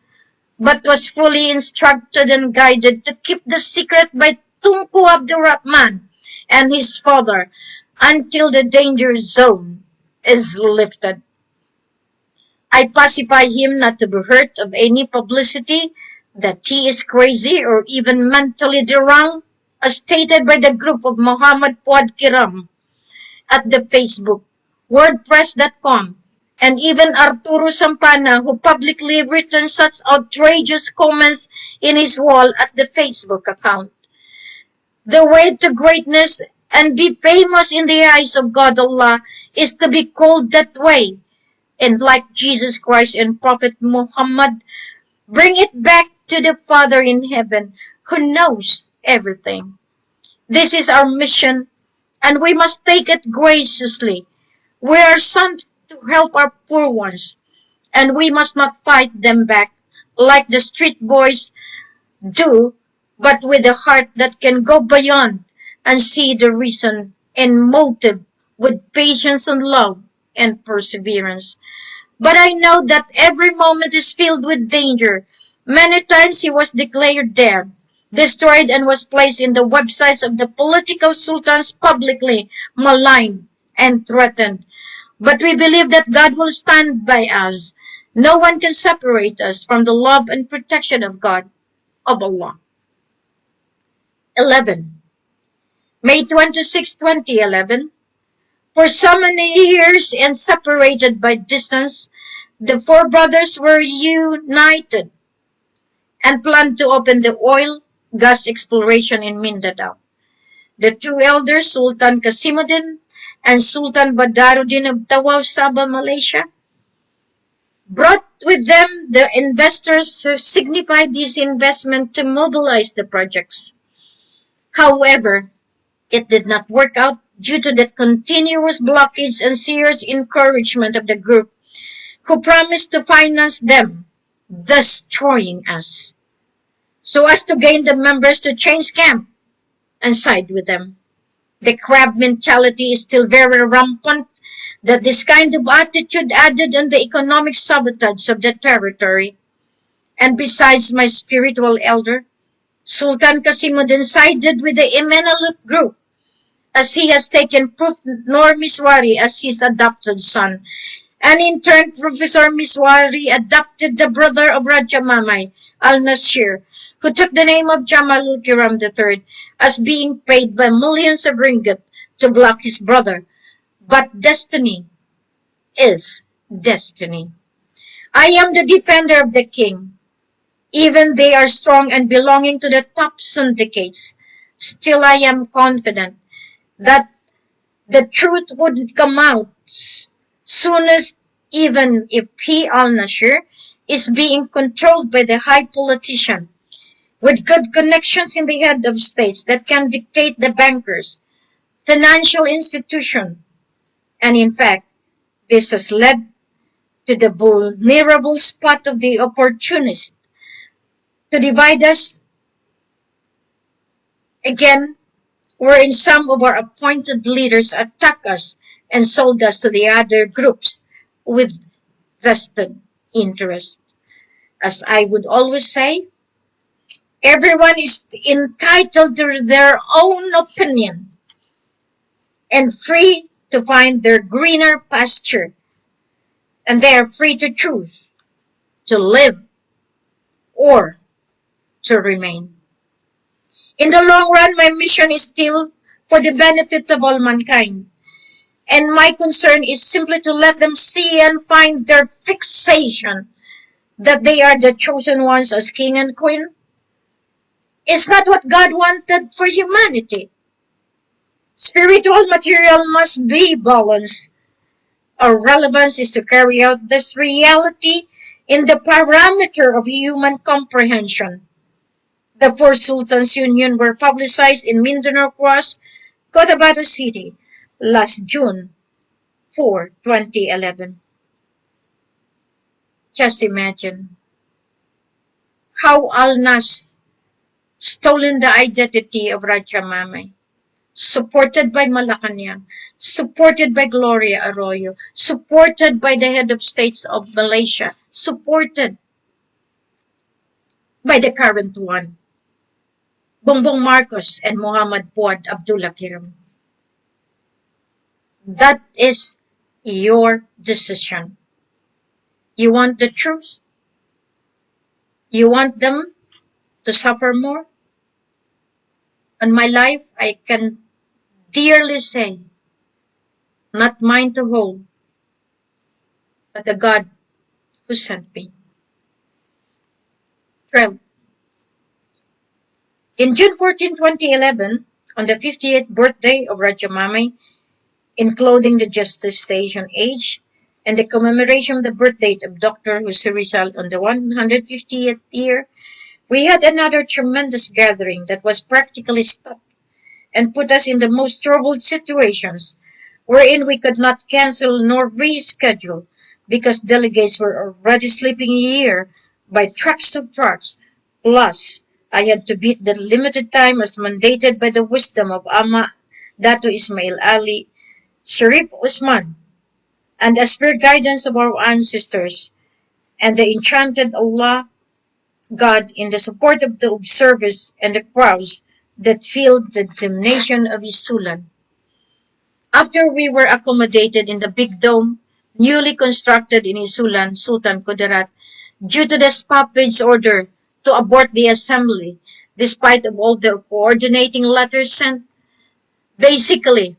but was fully instructed and guided to keep the secret by Tunku Abdurrahman and his father until the danger zone is lifted. I pacify him not to be hurt of any publicity that he is crazy or even mentally deranged, as stated by the group of Muhammad Fuad Kiram at the Facebook, WordPress.com, and even Arturo Sampana, who publicly written such outrageous comments in his wall at the Facebook account. The way to greatness and be famous in the eyes of God Allah is to be called that way, and like Jesus Christ and Prophet Muhammad, bring it back to the Father in heaven who knows everything. This is our mission, and we must take it graciously. We are sent to help our poor ones, and we must not fight them back like the street boys do, but with a heart that can go beyond and see the reason and motive with patience and love and perseverance. But I know that every moment is filled with danger. Many times he was declared dead, destroyed, and was placed in the websites of the political sultans publicly maligned and threatened. But we believe that God will stand by us. No one can separate us from the love and protection of God, of Allah. 11. May 26, 2011. For so many years and separated by distance, the four brothers were united and planned to open the oil gas exploration in Mindanao. The two elders, Sultan Kasimuddin and Sultan Badaruddin of Tawau, Sabah, Malaysia, brought with them the investors who signified this investment to mobilize the projects. However, it did not work out due to the continuous blockades and serious encouragement of the group who promised to finance them, destroying us, so as to gain the members to change camp and side with them. The crab mentality is still very rampant, that this kind of attitude added on the economic sabotage of the territory. And besides my spiritual elder, Sultan Kasimuddin sided with the Imenalip group, as he has taken Nur Miswari as his adopted son, and in turn Professor Miswari adopted the brother of Raja Mamay, Al-Nasir, who took the name of Jamalul Kiram III, as being paid by millions of ringgit to block his brother. But destiny is destiny. I am the defender of the king. Even they are strong and belonging to the top syndicates, still I am confident that the truth would come out soonest, even if P. Al-Nasir is being controlled by the high politician with good connections in the head of states that can dictate the bankers, financial institution, and in fact, this has led to the vulnerable spot of the opportunist to divide us again, wherein some of our appointed leaders attack us and sold us to the other groups with vested interest. As I would always say, everyone is entitled to their own opinion and free to find their greener pasture, and they are free to choose to live or to remain. In the long run, my mission is still for the benefit of all mankind, and my concern is simply to let them see and find their fixation that they are the chosen ones as king and queen. It's not what God wanted for humanity. Spiritual material must be balanced. Our relevance is to carry out this reality in the parameter of human comprehension. The four sultans' union were publicized in Mindanao Cross, Cotabato City, last June 4, 2011. Just imagine how Al-Nas stolen the identity of Raja Mamay, supported by Malacanang, supported by Gloria Arroyo, supported by the head of states of Malaysia, supported by the current one, Bongbong Marcos and Muhammad Fuad Abdullah Kiram. That is your decision. You want the truth? You want them to suffer more? On my life, I can dearly say, not mine to hold, but the God who sent me. 12. In June 14, 2011, on the 58th birthday of Raja Mamay, including the gestation age and the commemoration of the birth date of Dr. Jose Rizal on the 150th year, we had another tremendous gathering that was practically stopped and put us in the most troubled situations, wherein we could not cancel nor reschedule because delegates were already sleeping here by trucks of trucks. Plus, I had to beat the limited time as mandated by the wisdom of Ama Dato Ismail Ali, Sharif Usman, and as per guidance of our ancestors, and the enchanted Allah God in the support of the observers and the crowds that filled the gymnasium of Isulan. After we were accommodated in the big dome, newly constructed in Isulan, Sultan Kudarat, due to the stoppage order to abort the assembly, despite of all the coordinating letters sent, basically,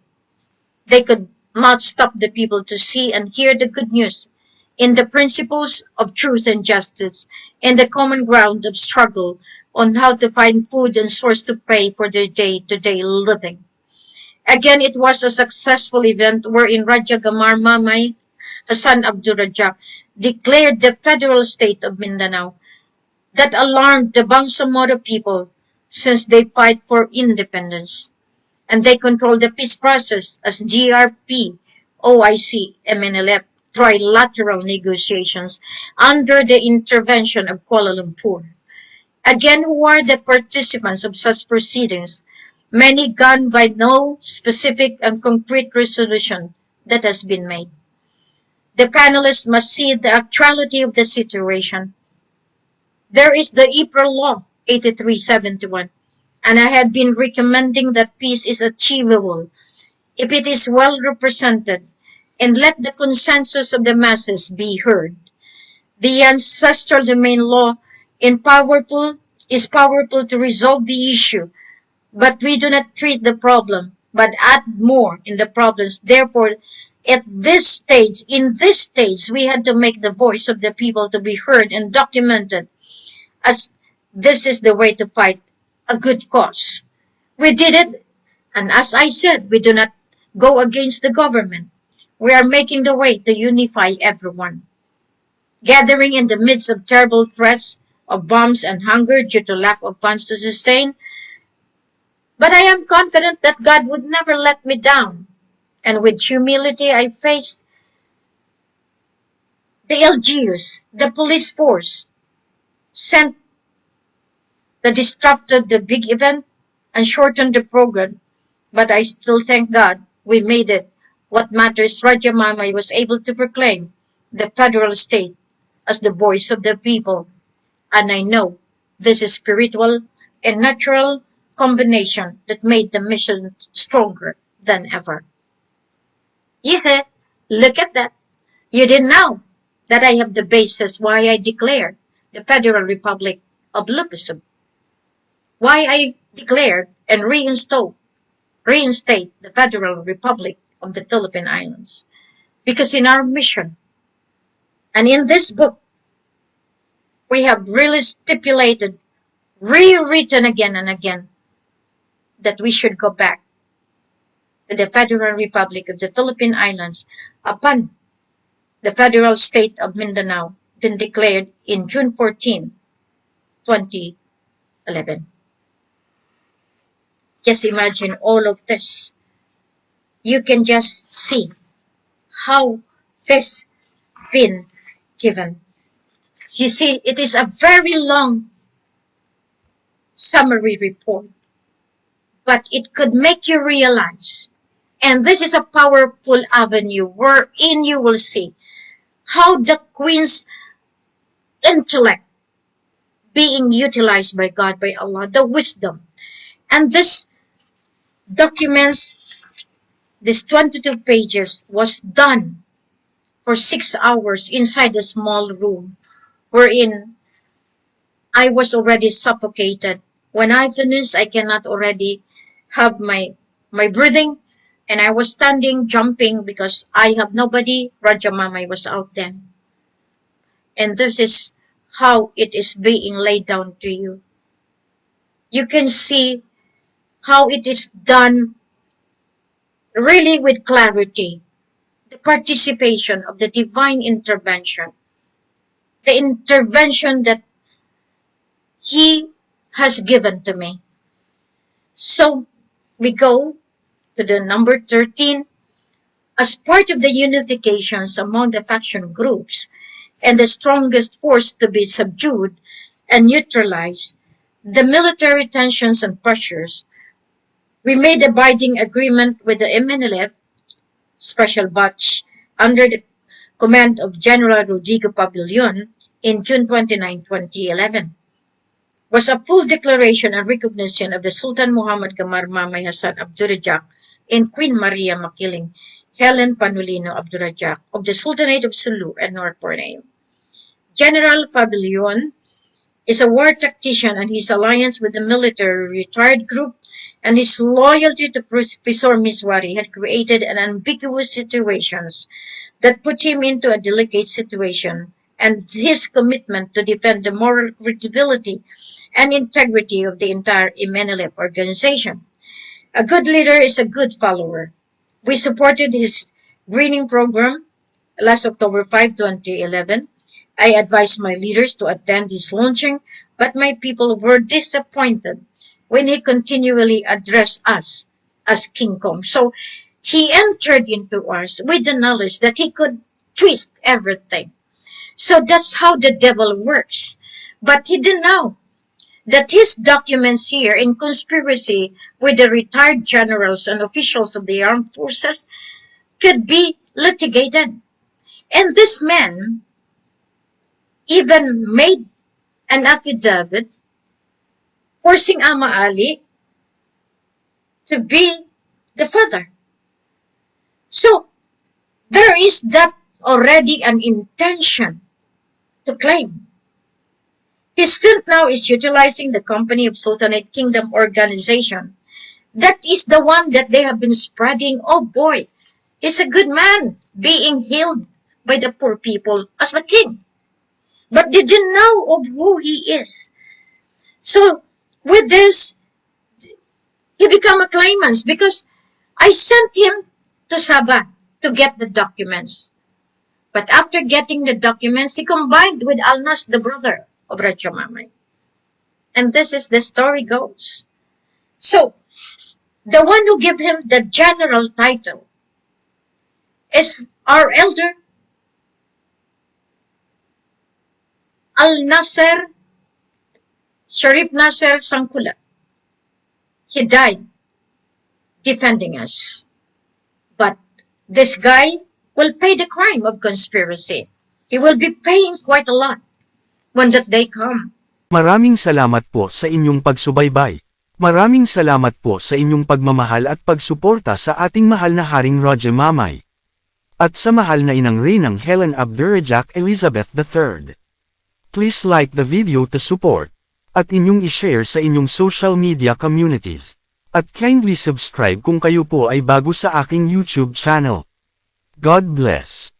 they could not stop the people to see and hear the good news in the principles of truth and justice and the common ground of struggle on how to find food and source to pay for their day-to-day living. Again, it was a successful event wherein Raja Pag-mamay Helen Abdurajak declared the federal state of Mindanao that alarmed the Bangsamoro people since they fight for independence. And they control the peace process as GRP, OIC, MNLF trilateral negotiations under the intervention of Kuala Lumpur. Again, who are the participants of such proceedings, many gone by no specific and concrete resolution that has been made. The panelists must see the actuality of the situation. There is the April Law 8371, and I had been recommending that peace is achievable if it is well represented and let the consensus of the masses be heard. The ancestral domain law is powerful to resolve the issue, but we do not treat the problem, but add more in the problems. Therefore, in this stage, we had to make the voice of the people to be heard and documented, as this is the way to fight a good cause. We did it, and as I said, we do not go against the government. We are making the way to unify everyone. Gathering in the midst of terrible threats of bombs and hunger due to lack of funds to sustain, but I am confident that God would never let me down. And with humility I faced the LGUs, the police force, sent that disrupted the big event and shortened the program. But I still thank God we made it. What matters, Raja Mamay was able to proclaim the federal state as the voice of the people. And I know this is spiritual and natural combination that made the mission stronger than ever. Yeah, look at that. You didn't know that I have the basis why I declared the Federal Republic of Lupusum. Why I declared and reinstate the Federal Republic of the Philippine Islands. Because in our mission, and in this book, we have really stipulated, rewritten again and again, that we should go back to the Federal Republic of the Philippine Islands upon the federal state of Mindanao been declared in June 14, 2011. Just imagine all of this. You can just see how this been given. You see, it is a very long summary report, but it could make you realize, and this is a powerful avenue wherein you will see how the Queen's intellect being utilized by God, by Allah, the wisdom. And this documents, this 22 pages, was done for 6 hours inside a small room wherein I was already suffocated. When I finished, I cannot already have my breathing, and I was standing, jumping, because I have nobody. Raja Mamay was out then. And this is how it is being laid down to you. You can see how it is done really with clarity. The participation of the divine intervention. The intervention that He has given to me. So, we go to the number 13. As part of the unifications among the faction groups and the strongest force to be subdued and neutralized, the military tensions and pressures, we made a binding agreement with the MNLF Special Batch under the command of General Rodrigo Pabellon in June 29, 2011. Was a full declaration and recognition of the Sultan Muhammad Pag-mamay Helen Abdurajak and Queen Maria Makiling Helen Panolino Abdurajak of the Sultanate of Sulu and North Borneo. General Pabellon is a war tactician, and his alliance with the military retired group and his loyalty to Professor Miswari had created an ambiguous situations that put him into a delicate situation, and his commitment to defend the moral credibility and integrity of the entire MNLF organization. A good leader is a good follower. We supported his greening program last October 5, 2011. I advised my leaders to attend his launching, but my people were disappointed when he continually addressed us as King Kong. So he entered into us with the knowledge that he could twist everything. So that's how the devil works. But he didn't know that his documents here in conspiracy with the retired generals and officials of the armed forces could be litigated. And this man even made an affidavit forcing Ama Ali to be the father. So there is that already an intention to claim. His stint now is utilizing the company of Sultanate Kingdom organization. That is the one that they have been spreading. Oh boy, he's a good man being hailed by the poor people as the king. But did you know of who he is? So with this, he became a claimant because I sent him to Sabah to get the documents. But after getting the documents, he combined with Alnas, the brother of Rachamamay. And this is the story goes. So, the one who gave him the general title is our elder, Al-Nasser, Sharif Nasser Sangkula. He died defending us. But this guy will pay the crime of conspiracy. He will be paying quite a lot when that day come. Maraming salamat po sa inyong pagsubaybay. Maraming salamat po sa inyong pagmamahal at pagsuporta sa ating mahal na Haring Roger Mamay. At sa mahal na inang Reynang Helen Abdurajak Elizabeth III. Please like the video to support. At inyong i-share sa inyong social media communities. At kindly subscribe kung kayo po ay bago sa aking YouTube channel. God bless.